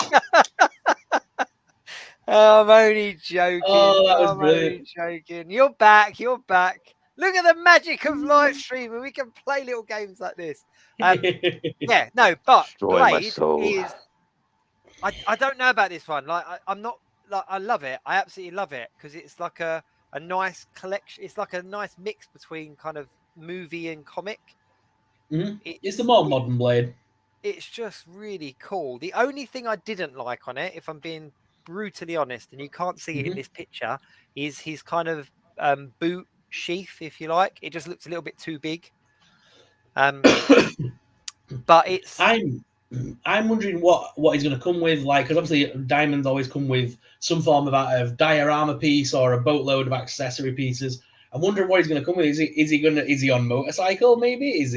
I'm only joking. Oh, that was brilliant. Only joking. You're back. You're back. Look at the magic of live streaming. We can play little games like this. But Blade is. I don't know about this one. Like I'm not. Like I love it. I absolutely love it, because it's like a nice collection. It's like a nice mix between kind of movie and comic. Mm-hmm. It's the more modern Blade. It's just really cool. The only thing I didn't like on it, if I'm being brutally honest, and you can't see it in this picture, is his kind of boot sheath, if you like. It just looks a little bit too big. But it's. I'm wondering what he's going to come with, like, because obviously Diamonds always come with some form of diorama piece or a boatload of accessory pieces. I'm wondering what he's going to come with. Is he on motorcycle? Maybe is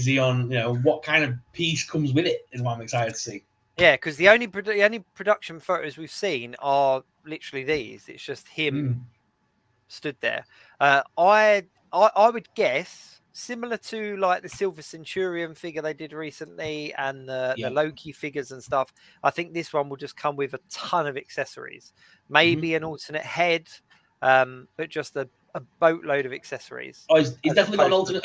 he on what kind of piece comes with it? Is what I'm excited to see. Yeah, because the only production photos we've seen are literally these. It's just him stood there. I would guess, similar to like the Silver Centurion figure they did recently and the Loki figures and stuff, I think this one will just come with a ton of accessories. Maybe an alternate head, but just a boatload of accessories. Oh, he's definitely got an alternate.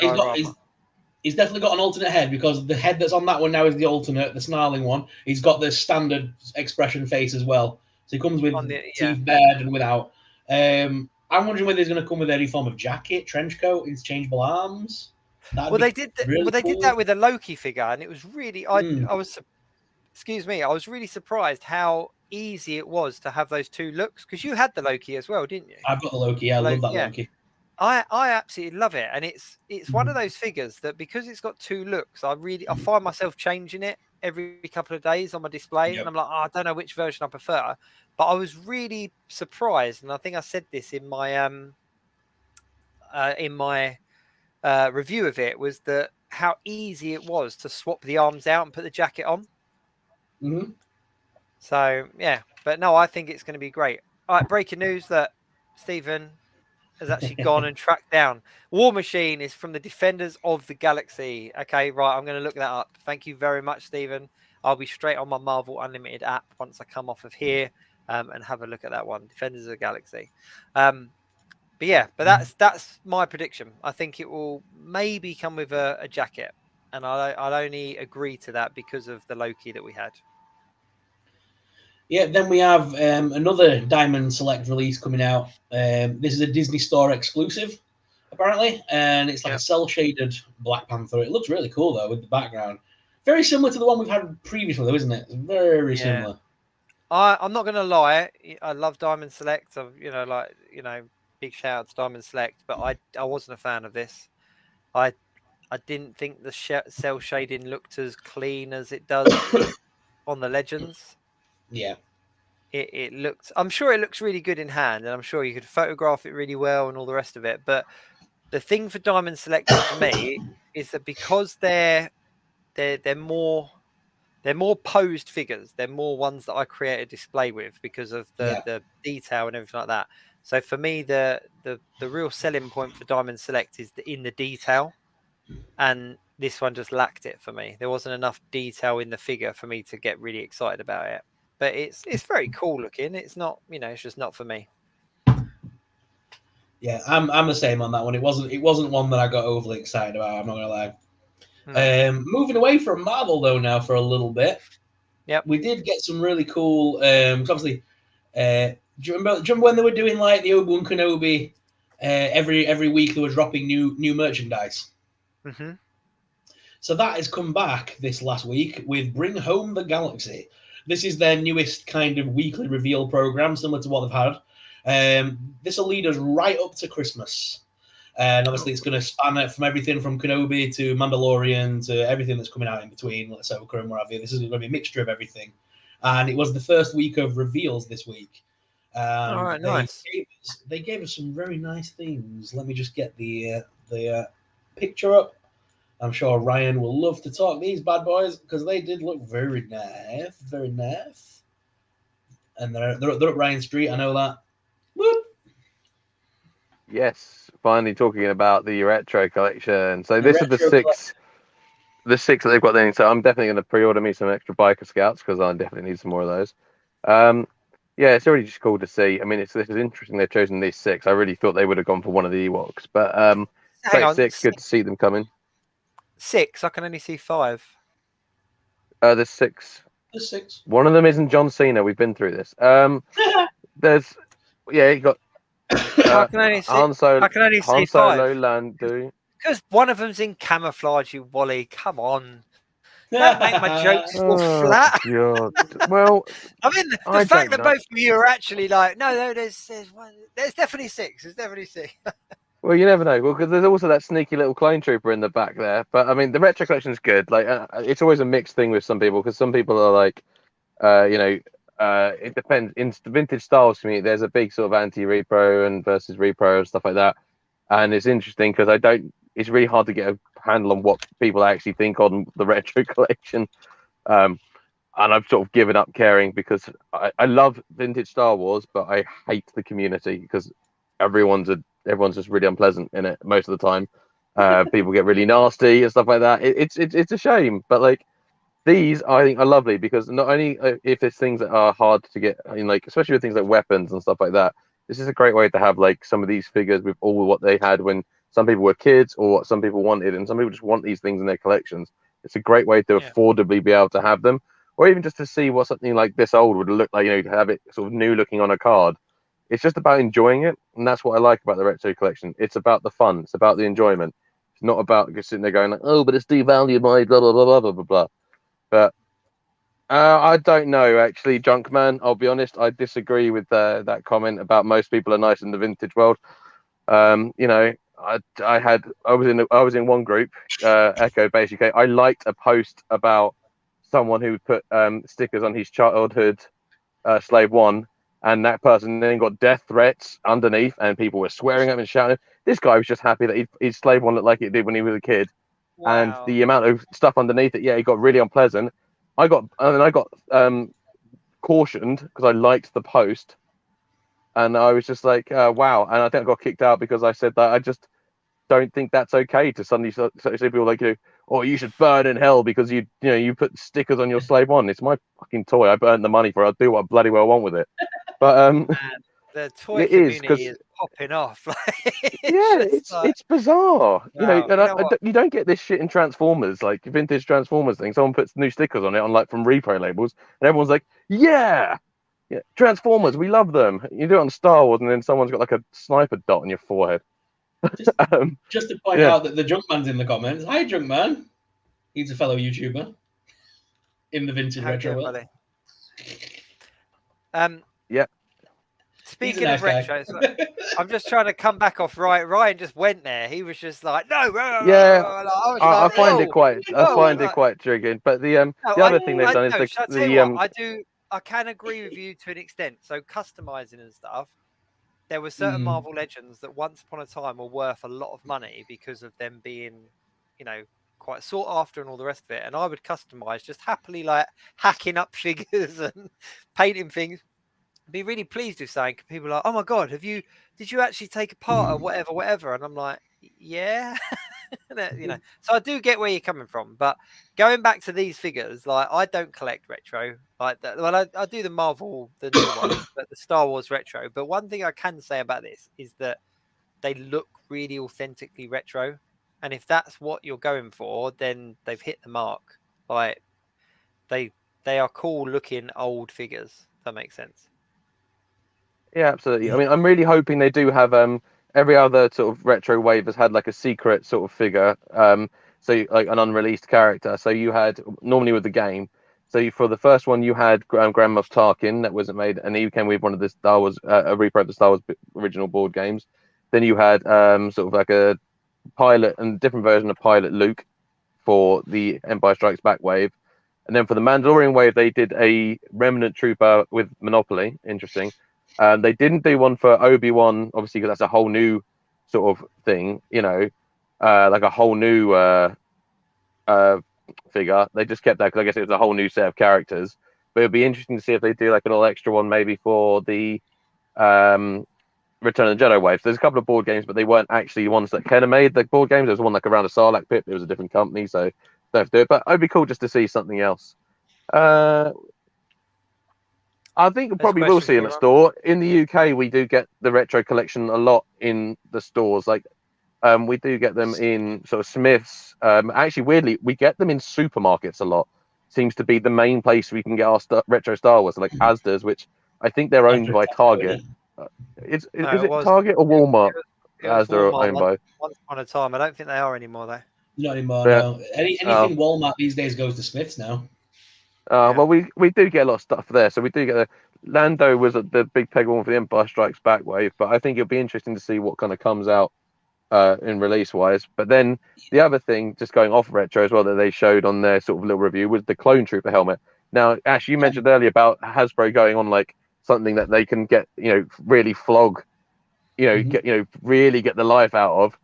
He's definitely got an alternate head, because the head that's on that one now is the alternate, the snarling one. He's got the standard expression face as well. So he comes with teeth bared and without. I'm wondering whether he's going to come with any form of jacket, trench coat, interchangeable arms. They did that with a Loki figure, and it was really I was really surprised how easy it was to have those two looks, because you had the Loki as well, didn't you? I've got the Loki. Yeah, I love that Loki. I absolutely love it, and it's one of those figures that, because it's got two looks, I find myself changing it every couple of days on my display, and I'm like, I don't know which version I prefer. But I was really surprised, and I think I said this in my review of it, was that how easy it was to swap the arms out and put the jacket on. So yeah, but no, I think it's going to be great. All right, breaking news that Stephen has actually gone and tracked down. War Machine is from the Defenders of the Galaxy. Okay, right, I'm going to look that up. Thank you very much, Stephen. I'll be straight on my Marvel Unlimited app once I come off of here. and have a look at that one, Defenders of the Galaxy. But that's my prediction. I think it will maybe come with a jacket, and I'll only agree to that because of the Loki that we had. Yeah, then we have another Diamond Select release coming out. This is a Disney Store exclusive, apparently, and it's like a cel-shaded Black Panther. It looks really cool, though, with the background. Very similar to the one we've had previously, though, isn't it? It's very similar. I'm not going to lie. I love Diamond Select. Big shout out to Diamond Select, but I wasn't a fan of this. I didn't think the cell shading looked as clean as it does on the Legends. Yeah. It looked. I'm sure it looks really good in hand, and I'm sure you could photograph it really well and all the rest of it. But the thing for Diamond Select for me is that because they're more posed figures. They're more ones that I create a display with because of the detail and everything like that. So for me, the real selling point for Diamond Select is in the detail, and this one just lacked it for me. There wasn't enough detail in the figure for me to get really excited about it. But it's very cool looking. It's not, it's just not for me. Yeah, I'm the same on that one. It wasn't one that I got overly excited about. I'm not gonna lie. Moving away from Marvel though now for a little bit. Yep. We did get some really cool. Obviously, do you remember when they were doing like the Obi-Wan Kenobi? Every week they were dropping new merchandise. Mm-hmm. So that has come back this last week with Bring Home the Galaxy. This is their newest kind of weekly reveal program, similar to what they've had. This will lead us right up to Christmas. And obviously, it's going to span it from everything from Kenobi to Mandalorian to everything that's coming out in between, like Ahsoka and what have you. This is going to be a mixture of everything. And it was the first week of reveals this week. All right, nice. They gave us some very nice things. Let me just get the picture up. I'm sure Ryan will love to talk these bad boys because they did look very nice, very nice. And they're up Ryan Street. I know that. Whoop. Yes, finally talking about the retro collection. So this is the six that they've got there. So I'm definitely going to pre-order me some extra Biker Scouts because I definitely need some more of those. Yeah, it's already just cool to see. I mean, this is interesting. They've chosen these six. I really thought they would have gone for one of the Ewoks, but six. Good to see them coming. 6. I can only see 5. There's 6. There's 6. One of them isn't John Cena. We've been through this. You got I can only see 5. Solo, Lando. Because one of them's in camouflage, you Wally. Come on. Don't make my jokes all flat. God. Well, I mean, the fact that both of you are actually like, no, there's definitely 6. There's definitely 6. Well, you never know. Well, because there's also that sneaky little clone trooper in the back there. But I mean, the retro collection is good. Like, it's always a mixed thing with some people because some people are like, it depends. In the vintage styles community, there's a big sort of anti-repro and versus repro and stuff like that. And it's interesting because it's really hard to get a handle on what people actually think on the retro collection. And I've sort of given up caring because I love vintage Star Wars, but I hate the community because everyone's just really unpleasant in it most of the time. People get really nasty and stuff like that. It's a shame, but like these I think are lovely because not only if there's things that are hard to get, I mean, like especially with things like weapons and stuff like that, this is a great way to have like some of these figures with all what they had when some people were kids or what some people wanted, and some people just want these things in their collections. It's a great way to affordably be able to have them, or even just to see what something like this old would look like. To have it sort of new looking on a card. It's just about enjoying it, and that's what I like about the retro collection. It's about the fun. It's about the enjoyment. It's not about just sitting there going like, "Oh, but it's devalued by blah blah blah blah blah blah blah." But I don't know, actually, Junkman. I'll be honest. I disagree with that comment about most people are nice in the vintage world. I was in one group, Echo basically. I liked a post about someone who put stickers on his childhood Slave One. And that person then got death threats underneath, and people were swearing at him and shouting. This guy was just happy that his Slave One looked like it did when he was a kid. Wow. And the amount of stuff underneath it, it got really unpleasant. I got cautioned because I liked the post, and I was just like, wow. And I think I got kicked out because I said that I just don't think that's okay to suddenly say people like, oh, you should burn in hell because you put stickers on your Slave One. It's my fucking toy. I earned the money for it. I'll do what I bloody well want with it. But Man, the toy it is community is popping off. it's bizarre. You know, Wow. and You know what? you don't get this shit in Transformers, like vintage Transformers thing. Someone puts new stickers on it on like from repro labels, and everyone's like, yeah, Transformers, we love them. You do it on Star Wars, and then someone's got like a sniper dot on your forehead. Just to point out that the Junkman's in the comments. Hi, Junkman. He's a fellow YouTuber in the vintage How retro good, world. buddy. Yeah. Speaking nice of retros, I'm just trying to come back off right. Ryan just went there. He was just like, no. Yeah. I Like, find it quite. I find it like, quite triggering. But the no, other thing they've done is shall I tell you what? I can agree with you to an extent. So customizing and stuff. There were certain Marvel Legends that once upon a time were worth a lot of money because of them being, you know, quite sought after and all the rest of it. And I would customize just happily, like hacking up figures and painting things. Be really pleased with saying people are like, oh my god, did you actually take apart or whatever? And I'm like, yeah. You know, so I do get where you're coming from, but going back to these figures, like I don't collect retro like that. Well, I do the Marvel, the new one, but the Star Wars retro. But one thing I can say about this is that they look really authentically retro, and if that's what you're going for, then they've hit the mark. Like they are cool looking old figures. If that makes sense. Yeah, absolutely. I mean, I'm really hoping they do have every other sort of retro wave has had like a secret sort of figure, so like an unreleased character. So you had normally with the game. So for the first one, you had Grand Moff Tarkin that wasn't made, and he came with one of the Star Wars, a repro of the Star Wars original board games. Then you had sort of like a pilot and different version of Pilot Luke for the Empire Strikes Back wave, and then for the Mandalorian wave, they did a Remnant Trooper with Monopoly. Interesting. They didn't do one for Obi-Wan, obviously, because that's a whole new sort of thing, you know, like a whole new figure. They just kept that because I guess it was a whole new set of characters. But it'd be interesting to see if they do like a little extra one maybe for the Return of the Jedi wave. So there's a couple of board games, but they weren't actually the ones that Kenner made the board games. There was one like around a Sarlacc pit. It was a different company, so they have to do it. But it'd be cool just to see something else. I think probably will see in a store. In the UK, we do get the retro collection a lot in the stores. Like, we do get them in sort of Smiths. Actually, weirdly, we get them in supermarkets a lot. Seems to be the main place we can get our retro Star Wars, like Asda's, which I think they're owned by Target. Is it Target or Walmart? Asda are owned by. Once upon a time, I don't think they are anymore though. Not anymore. Yeah. No. Anything Walmart these days goes to Smiths now. Well, we do get a lot of stuff there. So we do get Lando was the big peg one for the Empire Strikes Back wave, but I think it'll be interesting to see what kind of comes out in release wise. But then the other thing, just going off retro as well, that they showed on their sort of little review was the Clone Trooper helmet. Now, Ash, you mentioned earlier about Hasbro going on like something that they can get, you know, really flog, you know, get, you know, really get the life out of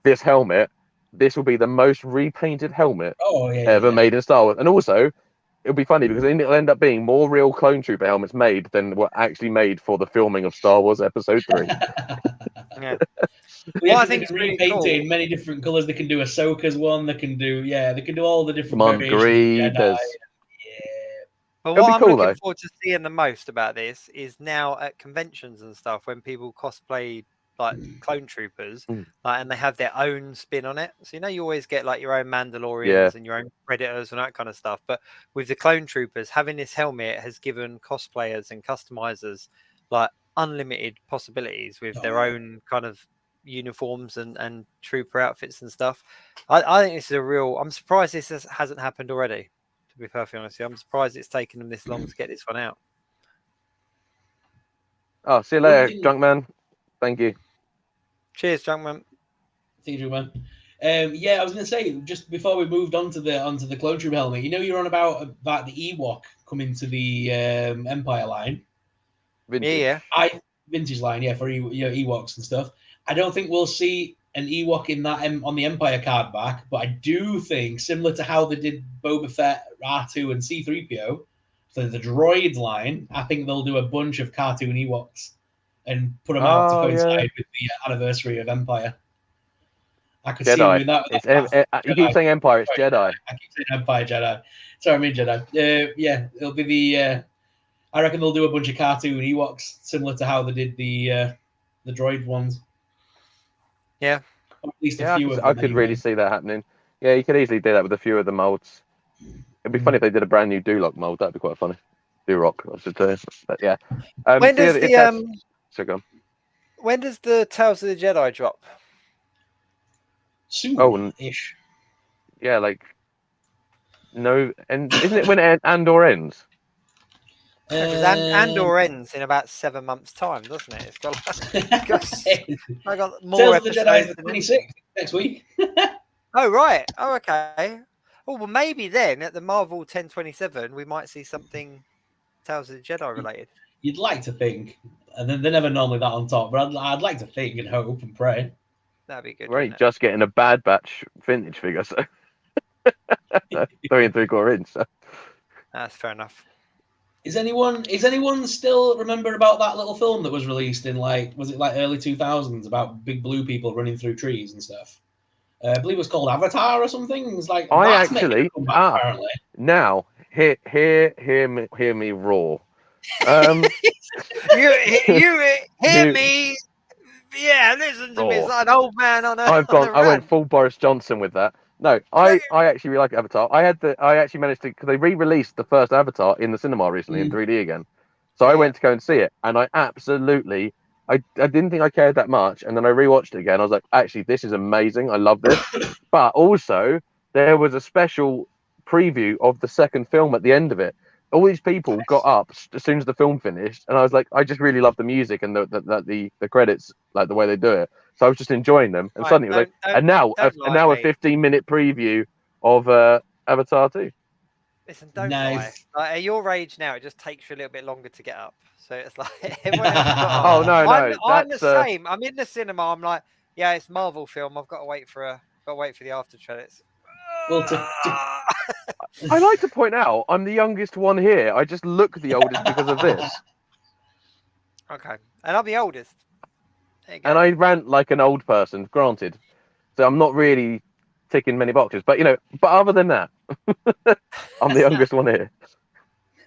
this helmet. This will be the most repainted helmet ever made in Star Wars, and also. It'll be funny because it'll end up being more real Clone Trooper helmets made than were actually made for the filming of Star Wars Episode 3. Yeah. Well, I think it's really cool. In many different colors. They can do Ahsoka's one. They can do all the different variations. Yeah. But what I'm looking forward to seeing the most about this is now at conventions and stuff when people cosplay like Clone Troopers, like, and they have their own spin on it. So you always get like your own Mandalorians and your own Predators and that kind of stuff. But with the Clone Troopers, having this helmet has given cosplayers and customizers like unlimited possibilities with their own kind of uniforms and trooper outfits and stuff. I think this is I'm surprised this hasn't happened already. To be perfectly honest, I'm surprised it's taken them this long to get this one out. Oh, see you later, Junkman. Thank you. Cheers, Junkman. See you, Junkman. I was going to say just before we moved onto the Clone Trooper helmet, you're on about the Ewok coming to the Empire line. Vintage. Vintage line, for Ewoks and stuff. I don't think we'll see an Ewok in that on the Empire card back, but I do think similar to how they did Boba Fett, R2, and C-3PO for the droid line, I think they'll do a bunch of cartoon Ewoks and put them out to coincide with the anniversary of Empire. I could see doing that. You keep saying Empire, it's Jedi. I keep saying Empire, Jedi. Sorry, I mean Jedi. It'll be the. I reckon they'll do a bunch of cartoon Ewoks, similar to how they did the droid ones. Yeah. Or at least a Yeah, few of them. I could anyway. really see that happening. Yeah, you could easily do that with a few of the molds. It'd be funny if they did a brand new Duloc mold. That'd be quite funny. Duroc, I should say. But yeah. When so yeah, does if that's- So go on. when does the Tales of the Jedi drop? Soon-ish. Yeah, like no, and isn't it when Andor ends? Because Andor ends in about 7 months' time, doesn't it? It's got I got more Tales of the episodes. Jedi is the than 26th next week. Oh right. Oh okay. Oh well, maybe then at the Marvel 1027 we might see something Tales of the Jedi related. You'd like to think, and then they're never normally that on top. But I'd like to think and hope and pray. That'd be good. We're only just getting a Bad Batch vintage figure, so 3 3/4 inch. So. That's fair enough. Is anyone still remember about that little film that was released in was it early 2000s about big blue people running through trees and stuff? I believe it was called Avatar or something. It's like I that's actually making a comeback, apparently. Now hear me roar. You hear me? Yeah, listen to me. It's like an old man on a. I went full Boris Johnson with that. No, I actually really like Avatar. I actually managed to, because they re-released the first Avatar in the cinema recently in 3D again. So I went to go and see it, and I absolutely, I didn't think I cared that much, and then I rewatched it again. I was like, actually, this is amazing. I love this. But also, there was a special preview of the second film at the end of it. All these people got up as soon as the film finished, and I was like, I just really love the music and the credits, like the way they do it. So I was just enjoying them, and suddenly it was like, and now a 15-minute preview of Avatar 2. Listen, don't lie. Like, at your age now, it just takes you a little bit longer to get up. So it's like everyone else got oh no, I'm the same. I'm in the cinema. I'm like, yeah, it's Marvel film. I've got to wait for the after credits. Well, I like to point out I'm the youngest one here. I just look the oldest because of this. Okay, and I'm the oldest. And I rant like an old person, granted. So I'm not really ticking many boxes, but but other than that, I'm the youngest one here.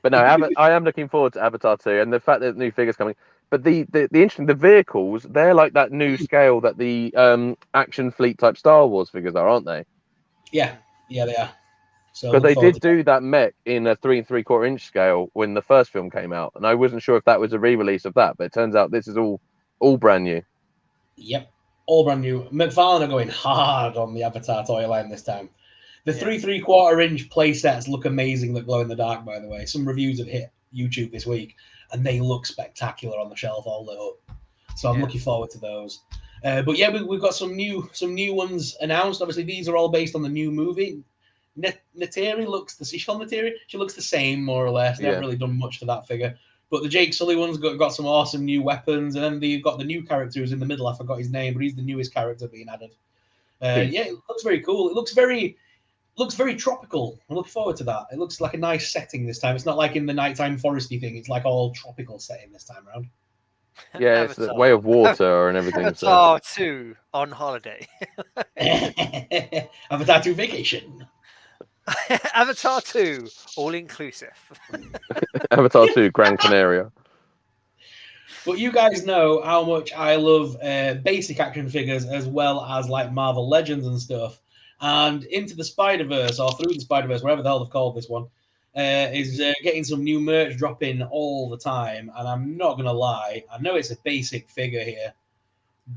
But no, I am looking forward to Avatar 2 and the fact that new figures coming. But the interesting, the vehicles, they're like that new scale that the action fleet type Star Wars figures are, aren't they? Yeah, they are. So but they did do that mech in a 3 3/4 inch scale when the first film came out, and I wasn't sure if that was a re-release of that, but it turns out this is all brand new. Yep, all brand new. McFarlane are going hard on the Avatar toy line this time. The 3 3/4 inch play sets look amazing that glow in the dark, by the way. Some reviews have hit YouTube this week, and they look spectacular on the shelf, all lit up. So I'm looking forward to those. But yeah, we've got some new ones announced. Obviously, these are all based on the new movie. Neytiri looks she looks the same, more or less. They haven't really done much to that figure. But the Jake Sully one's got some awesome new weapons, and then you've got the new character who's in the middle. I forgot his name, but he's the newest character being added. Yeah, it looks very cool. It looks very tropical. I'm looking forward to that. It looks like a nice setting this time. It's not like in the nighttime foresty thing. It's like all tropical setting this time around. Yeah, it's the way of water and everything. Avatar 2 on holiday. Avatar 2 vacation. Avatar 2 all inclusive. Avatar 2 Gran Canaria. But you guys know how much I love basic action figures as well as like Marvel Legends and stuff. And Into the Spider-Verse, or Through the Spider-Verse, whatever the hell they've called this one, is getting some new merch dropping all the time. And I'm not going to lie, I know it's a basic figure here,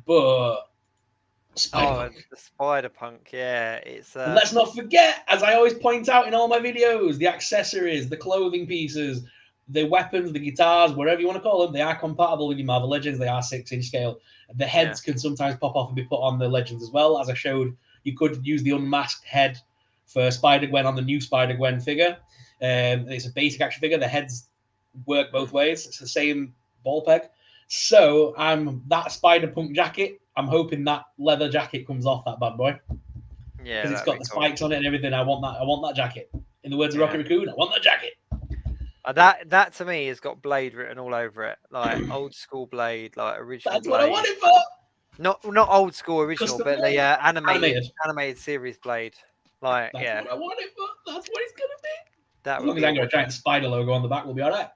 but Spider-Punk. The Spider-Punk, yeah. It's let's not forget, as I always point out in all my videos, the accessories, the clothing pieces, the weapons, the guitars, whatever you want to call them, they are compatible with your Marvel Legends. They are 6-inch scale. The heads can sometimes pop off and be put on the Legends as well. As I showed, you could use the unmasked head for Spider-Gwen on the new Spider-Gwen figure. It's a basic action figure. The heads work both ways. It's the same ball peg. So that Spider-Punk jacket, I'm hoping that leather jacket comes off that bad boy. Yeah, because it's got the spikes on it and everything. I want that. I want that jacket. In the words of Rocky Raccoon, I want that jacket. That to me has got Blade written all over it, like old school Blade, like original. That's Blade. what I want it for. Not old school original, but the animated series Blade. Like That's what I want it for. That's what it's gonna be. That as long as I got a giant spider logo on the back, we'll be all right.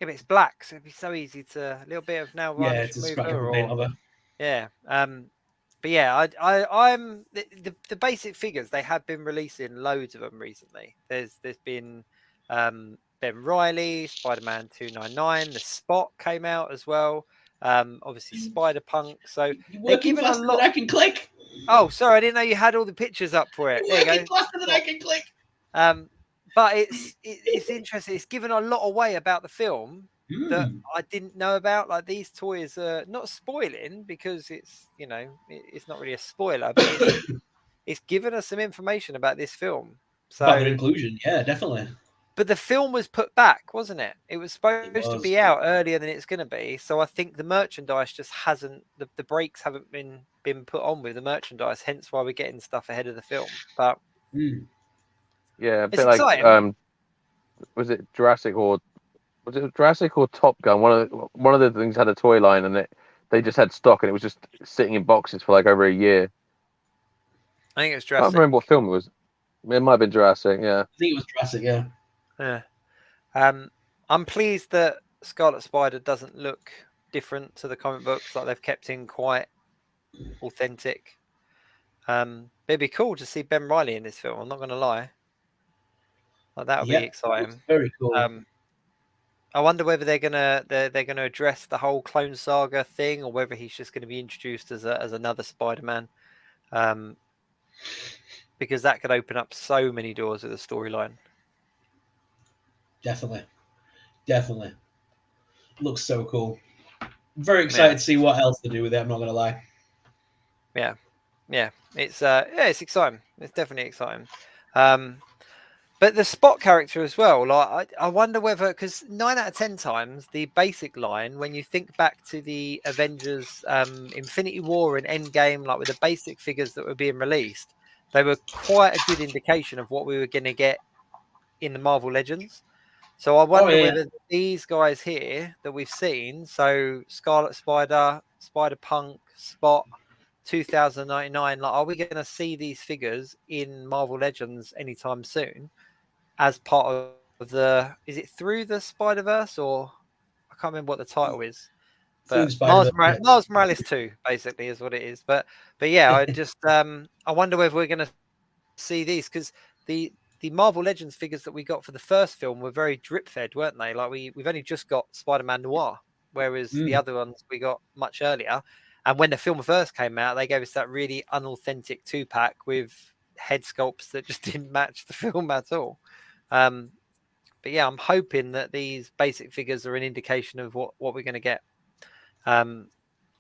Yeah, but it's black, so it'd be so easy to a little bit of nail Yeah, varnish it's a scratch of remover paint or over. yeah. But yeah, I'm the basic figures. They have been releasing loads of them recently. There's been Ben Riley, Spider-Man 299. The Spot came out as well. Obviously Spider-Punk. So You're they're working giving a faster than lot. I can click. Oh, sorry, I didn't know you had all the pictures up for it. You're There you working go. faster than I can click. But it's interesting. It's given a lot away about the film that I didn't know about. Like these toys are not spoiling because it's it's not really a spoiler, but it's given us some information about this film. About their So, inclusion, yeah, definitely. but the film was put back, wasn't it? It was It supposed to was. be out earlier than it's going to be. So I think the merchandise just hasn't the brakes haven't been put on with the merchandise. Hence why we're getting stuff ahead of the film. But Yeah, a it's bit like exciting. was it Jurassic or Top Gun? One of the things had a toy line, and they just had stock, and it was just sitting in boxes for like over a year. I think it was I can't Jurassic. remember what film it was. It might have been Jurassic. Yeah. I think it was Jurassic, yeah. Yeah. I'm pleased that Scarlet Spider doesn't look different to the comic books. Like they've kept him quite authentic. It'd be cool to see Ben Riley in this film. I'm not going to lie. Like that would be exciting. Very cool. I wonder whether they're gonna address the whole Clone Saga thing, or whether he's just going to be introduced as another Spider-Man. Because that could open up so many doors with the storyline. Definitely. Looks so cool. Very excited to see what else to do with it. I'm not going to lie. Yeah. It's exciting. It's definitely exciting. But the Spot character as well. Like I wonder whether, because 9 out of 10 times the basic line, when you think back to the Avengers, Infinity War and Endgame, like with the basic figures that were being released, they were quite a good indication of what we were going to get in the Marvel Legends. So I wonder whether these guys here that we've seen, so Scarlet Spider, Spider-Punk, Spot, 2099, like are we going to see these figures in Marvel Legends anytime soon as part of is it Through the Spider-Verse, or I can't remember what the title is, but Miles Morales 2 basically is what it is. But yeah, I just I wonder whether we're going to see these, because the Marvel Legends figures that we got for the first film were very drip fed, weren't they? Like we've only just got Spider-Man Noir, whereas the other ones we got much earlier. And when the film first came out, they gave us that really unauthentic 2-pack with head sculpts that just didn't match the film at all. But yeah, I'm hoping that these basic figures are an indication of what we're going to get.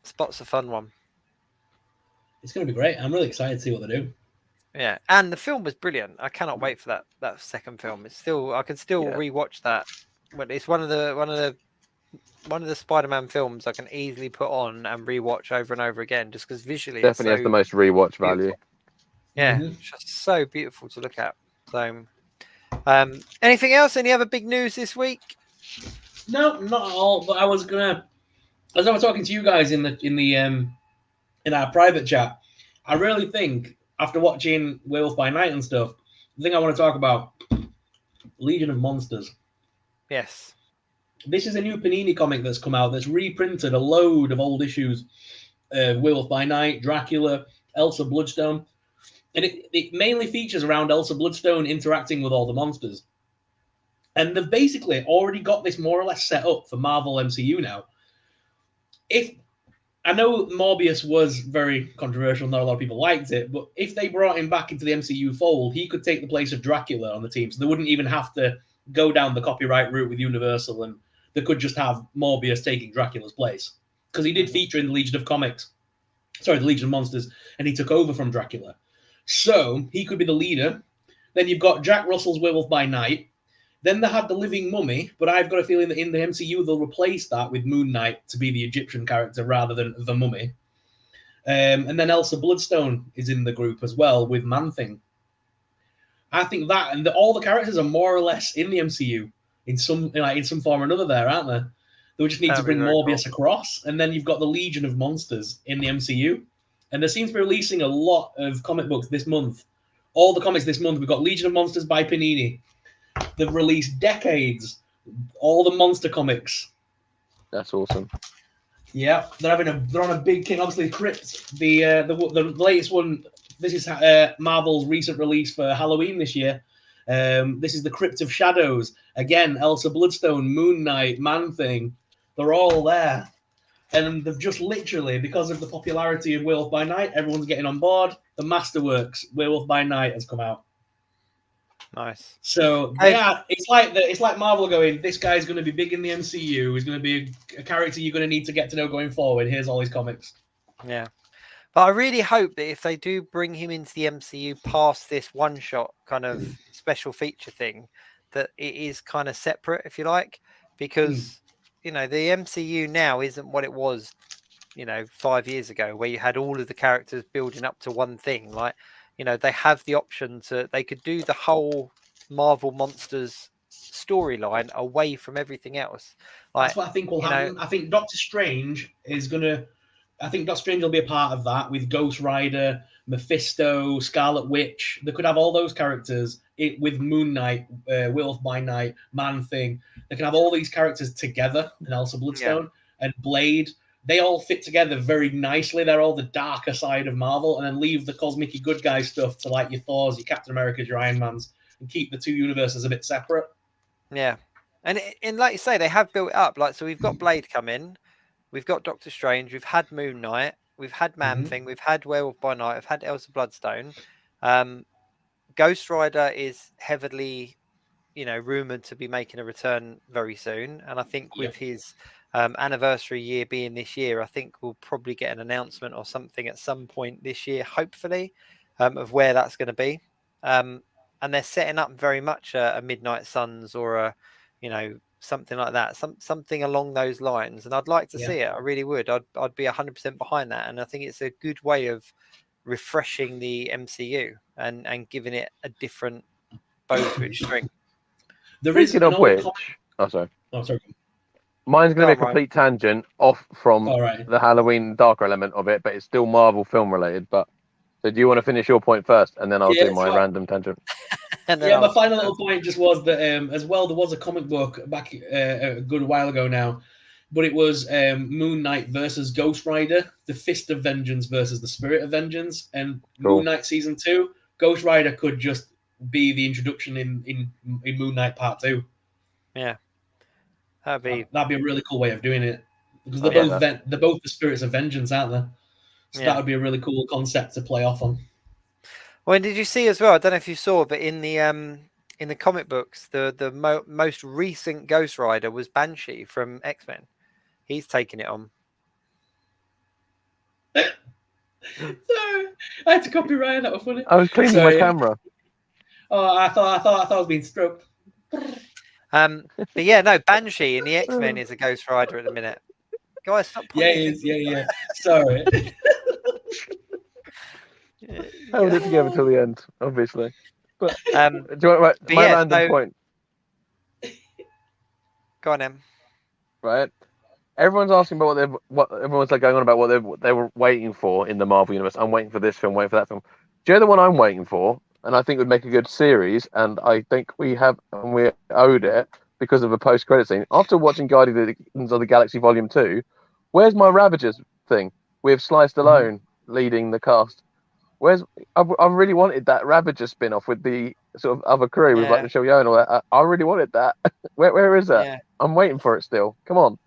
Spot's a fun one. It's going to be great. I'm really excited to see what they do. Yeah, and the film was brilliant. I cannot wait for that second film. I can still rewatch that. But it's one of the Spider-Man films I can easily put on and rewatch over and over again, just because visually Definitely has the most rewatch value. Yeah, it's just so beautiful to look at. So, anything else? Any other big news this week? No, not at all. But I was talking to you guys in our private chat, I really think after watching Werewolf by Night and stuff, the thing I want to talk about, Legion of Monsters. Yes. This is a new Panini comic that's come out that's reprinted a load of old issues. Werewolf by Night, Dracula, Elsa Bloodstone. And it mainly features around Elsa Bloodstone interacting with all the monsters. And they've basically already got this more or less set up for Marvel MCU now. I know Morbius was very controversial, not a lot of people liked it, but if they brought him back into the MCU fold, he could take the place of Dracula on the team. So they wouldn't even have to go down the copyright route with Universal, and they could just have Morbius taking Dracula's place. Because he did feature in the Legion of Monsters, and he took over from Dracula. So he could be the leader. Then you've got Jack Russell's Werewolf by Night. Then they had the Living Mummy, but I've got a feeling that in the MCU they'll replace that with Moon Knight to be the Egyptian character rather than the Mummy. And then Elsa Bloodstone is in the group as well with Man-Thing. I think that, and all the characters are more or less in the MCU in some form or another there, aren't they? They just need to bring Morbius across, and then you've got the Legion of Monsters in the MCU. And they seem to be releasing a lot of comic books this month. All the comics this month, we've got Legion of Monsters by Panini. They've released Decades All the monster comics. That's awesome. Yeah, they're on a big king. Obviously, Crypt, the latest one. This is Marvel's recent release for Halloween this year. This is the Crypt of Shadows. Again, Elsa Bloodstone, Moon Knight, Man Thing. They're all there. And they've just literally, because of the popularity of Werewolf by Night, everyone's getting on board. The Masterworks Werewolf by Night has come out. Nice. So they are. It's like Marvel going, this guy's going to be big in the MCU. He's going to be a character you're going to need to get to know going forward. Here's all his comics. Yeah. But I really hope that if they do bring him into the MCU past this one-shot kind of special feature thing, that it is kind of separate, if you like, because the MCU now isn't what it was, 5 years ago, where you had all of the characters building up to one thing. Like, they have the option they could do the whole Marvel Monsters storyline away from everything else. Like, that's what I think will happen. I think Doctor Strange will be a part of that with Ghost Rider, Mephisto, Scarlet Witch. They could have all those characters with Moon Knight, Werewolf by Night, Man Thing. They can have all these characters together, and Elsa Bloodstone and Blade. They all fit together very nicely. They're all the darker side of Marvel, and then leave the cosmic good guy stuff to like your Thors, your Captain Americas, your Iron Mans, and keep the two universes a bit separate. Yeah, and like you say, they have built it up. Like, so we've got Blade come in, we've got Doctor Strange, we've had Moon Knight, we've had Man Thing, we've had Werewolf by Night, we've had Elsa Bloodstone. Ghost Rider is heavily, rumored to be making a return very soon, and I think with his anniversary year being this year, I think we'll probably get an announcement or something at some point this year, hopefully, of where that's going to be. And they're setting up very much a Midnight Suns or something like that, something along those lines. And I'd like to see it. I really would. I'd be 100% behind that. And I think it's a good way of refreshing the MCU and giving it a different bow to its string. There is an which. Oh, sorry. Mine's going to be a complete tangent off from the Halloween darker element of it, but it's still Marvel film related. But so, do you want to finish your point first, and then I'll do my random tangent? My final little point just was that as well, there was a comic book back a good while ago now, but it was Moon Knight versus Ghost Rider, the Fist of Vengeance versus the Spirit of Vengeance, and Moon Knight Season 2. Ghost Rider could just be the introduction in Moon Knight Part 2. Yeah. That'd be a really cool way of doing it, because they're both the spirits of vengeance, aren't they? So that would be a really cool concept to play off on. Well, and did you see as well? I don't know if you saw, but in the comic books, the most recent Ghost Rider was Banshee from X-Men. He's taking it on. Sorry, I had to copyright. That was funny. I was cleaning my camera. Oh, I thought I was being stroked. But yeah, no, Banshee in the X-Men is a Ghost Rider at the minute. Guys, stop. Yeah. Sorry. Held it together till the end, obviously. But do you want my random point? Go on, Em. Right. Everyone's asking about what everyone's like going on about what they were waiting for in the Marvel universe. I'm waiting for this film, waiting for that film. Do you know the one I'm waiting for? And I think would make a good series, and I think we owed it because of a post-credit scene. After watching Guardians of the Galaxy Volume 2, where's my Ravagers thing with Sly Stallone leading the cast? I really wanted that Ravager spin-off with the sort of other crew with like Michelle Yeoh and all that. I really wanted that. Where is that? Yeah. I'm waiting for it still. Come on.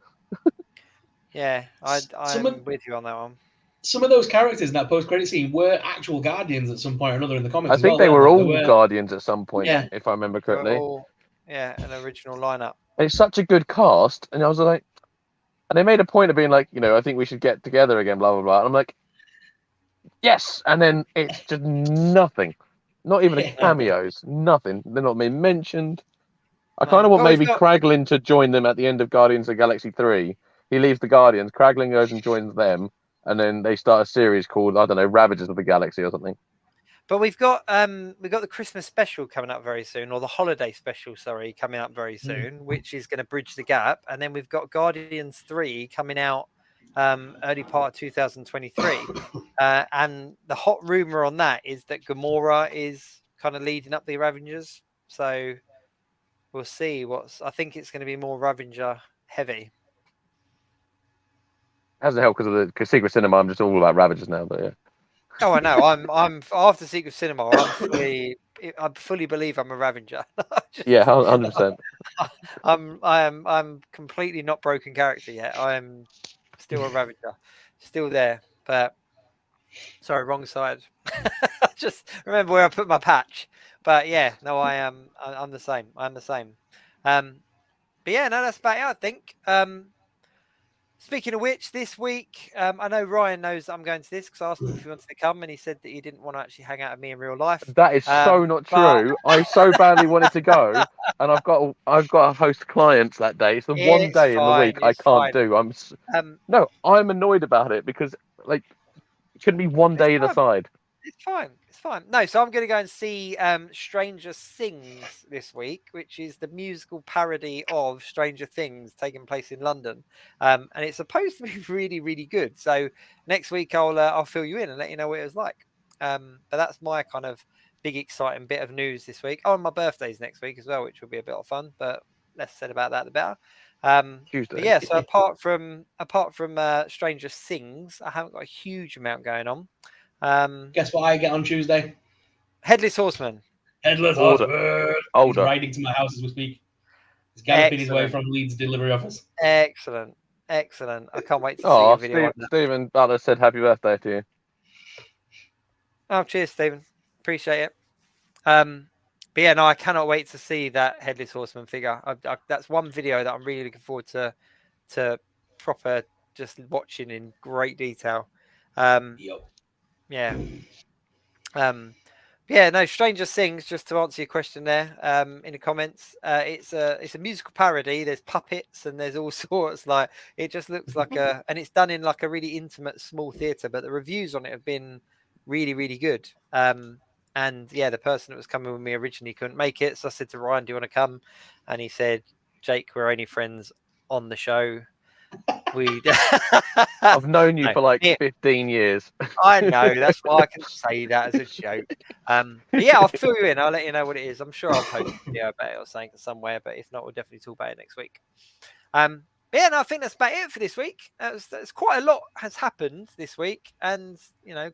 I'm with you on that one. Some of those characters in that post-credit scene were actual Guardians at some point or another in the comics. I think they were all Guardians at some point, if I remember correctly. An original lineup. And it's such a good cast, and I was like, and they made a point of being like, I think we should get together again, blah blah blah. And I'm like, yes, and then it's just nothing, not even a cameos, nothing. They're not being mentioned. I kind of want maybe Kraglin to join them at the end of Guardians of the Galaxy 3. He leaves the Guardians, Kraglin goes and joins them. And then they start a series called, I don't know, Ravagers of the Galaxy or something. But we've got the Christmas special coming up very soon, or the holiday special, coming up very soon, which is going to bridge the gap. And then we've got Guardians 3 coming out early part of 2023. And the hot rumor on that is that Gamora is kind of leading up the Ravagers. So we'll see. I think it's going to be more Ravager heavy. Hasn't helped because Secret Cinema. I'm just all about Ravagers now, but yeah. Oh, I know. I'm after Secret Cinema. I fully believe I'm a Ravager. Yeah, 100%. I'm completely not broken character yet. I am still a Ravager, still there. But sorry, wrong side. Just remember where I put my patch. But yeah, no, I am. I'm the same. I'm the same. But yeah, no, that's about it. I think. Speaking of which, this week, I know Ryan knows that I'm going to this because I asked him if he wanted to come, and he said that he didn't want to actually hang out with me in real life. That is so not true. I so badly wanted to go, and I've got to host clients that day. It's the one day in the week I can't do. I'm annoyed about it because like it shouldn't be one day either side. It's fine. It's fine. No, so I'm going to go and see Stranger Things this week, which is the musical parody of Stranger Things taking place in London, and it's supposed to be really, really good. So next week I'll fill you in and let you know what it was like. But that's my kind of big exciting bit of news this week. Oh, and my birthday's next week as well, which will be a bit of fun. But less said about that, the better. Tuesday. Yeah. So apart from Stranger Things, I haven't got a huge amount going on. Guess what I get on Tuesday? Headless Horseman. Headless Horseman. He's riding to my house as we speak. He's galloping his way from Leeds delivery office. Excellent. I can't wait to see your video. Stephen Butler said happy birthday to you. Oh, cheers, Stephen. Appreciate it. But yeah, no, I cannot wait to see that Headless Horseman figure. That's one video that I'm really looking forward to proper just watching in great detail. Yeah. Yeah, no, Stranger Things, just to answer your question there, in the comments, it's a musical parody. There's puppets and there's all sorts, like it just looks like and it's done in like a really intimate small theatre, but the reviews on it have been really, really good. And yeah, the person that was coming with me originally couldn't make it. So I said to Ryan, do you want to come? And he said, Jake, we're only friends on the show. I've known you for like 15 years. I know, that's why I can say that as a joke. But yeah, I'll fill you in. I'll let you know what it is. I'm sure I'll post a video about it or something somewhere, but if not, we'll definitely talk about it next week. But yeah, no, I think that's about it for this week. That's quite a lot has happened this week, and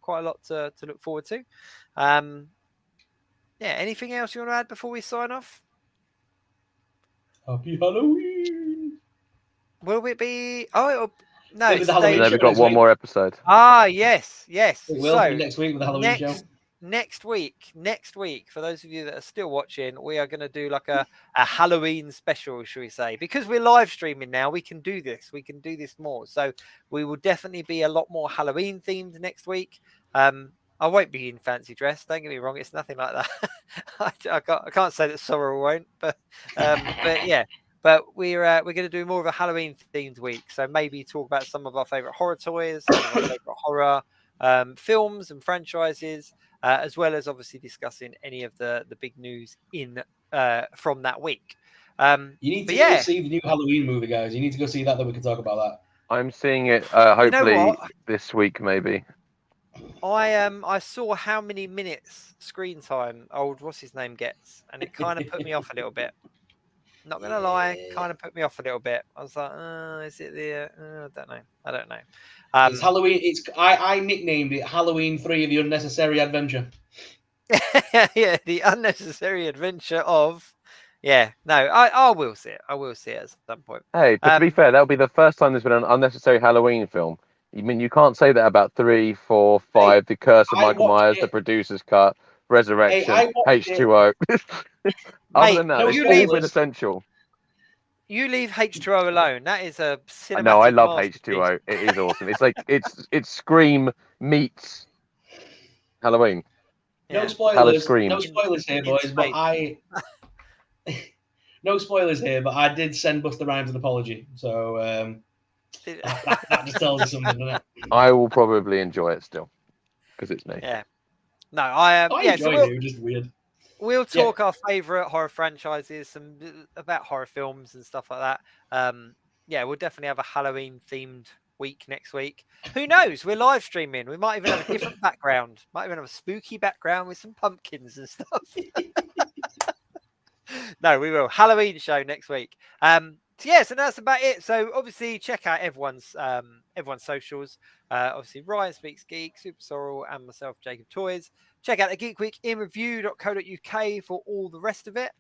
quite a lot to look forward to. Yeah, anything else you want to add before we sign off? Happy Halloween. Will it be? Oh, no. We've got one more episode. Ah, yes. It will be next week with the Halloween show. Next week, for those of you that are still watching, we are going to do like a Halloween special, shall we say? Because we're live streaming now, we can do this. We can do this more. So we will definitely be a lot more Halloween themed next week. I won't be in fancy dress. Don't get me wrong; it's nothing like that. I can't say that Sorrell won't, but yeah. But we're going to do more of a Halloween themed week. So maybe talk about some of our favorite horror toys, some of our favorite horror films and franchises, as well as obviously discussing any of the big news from that week. You need to go see the new Halloween movie, guys. You need to go see that we can talk about that. I'm seeing it hopefully this week, maybe. I saw how many minutes screen time what's his name gets, and it kind of put me off a little bit. Not gonna lie, kind of put me off a little bit. I was like, is it the? I don't know. It's Halloween. I nicknamed it Halloween 3: The Unnecessary Adventure. Yeah, the unnecessary adventure of. Yeah, no, I will see it. I will see it at some point. Hey, but to be fair, that'll be the first time there's been an unnecessary Halloween film. I mean, you can't say that about 3, 4, 5, The Curse of Michael Myers, The Producer's Cut, Resurrection, H2O. Other than that, it's all been essential. You leave H2O alone. That is a cinematic. No, I love H2O. It is awesome. It's like it's Scream meets Halloween. No spoilers. No spoilers here, boys. But no spoilers here. But I did send Busta Rhymes an apology. So that just tells you something, doesn't it? I will probably enjoy it still because it's me. Yeah. No, I enjoy it. Just weird. We'll talk our favourite horror franchises, about horror films and stuff like that. Yeah, we'll definitely have a Halloween themed week next week. Who knows? We're live streaming. We might even have a different background. Might even have a spooky background with some pumpkins and stuff. No, we will. Halloween show next week. So yeah, so that's about it. So obviously check out everyone's socials. Obviously Ryan Speaks Geek, SuperSorrell, and myself, Jacob Toys. Check out the Geek Week in review.co.uk for all the rest of it.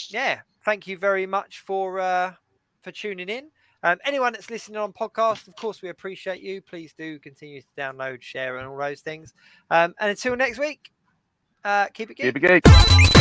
Yeah, thank you very much for tuning in. Anyone that's listening on podcast, of course, we appreciate you. Please do continue to download, share, and all those things. And until next week, keep it geek. Keep it geek.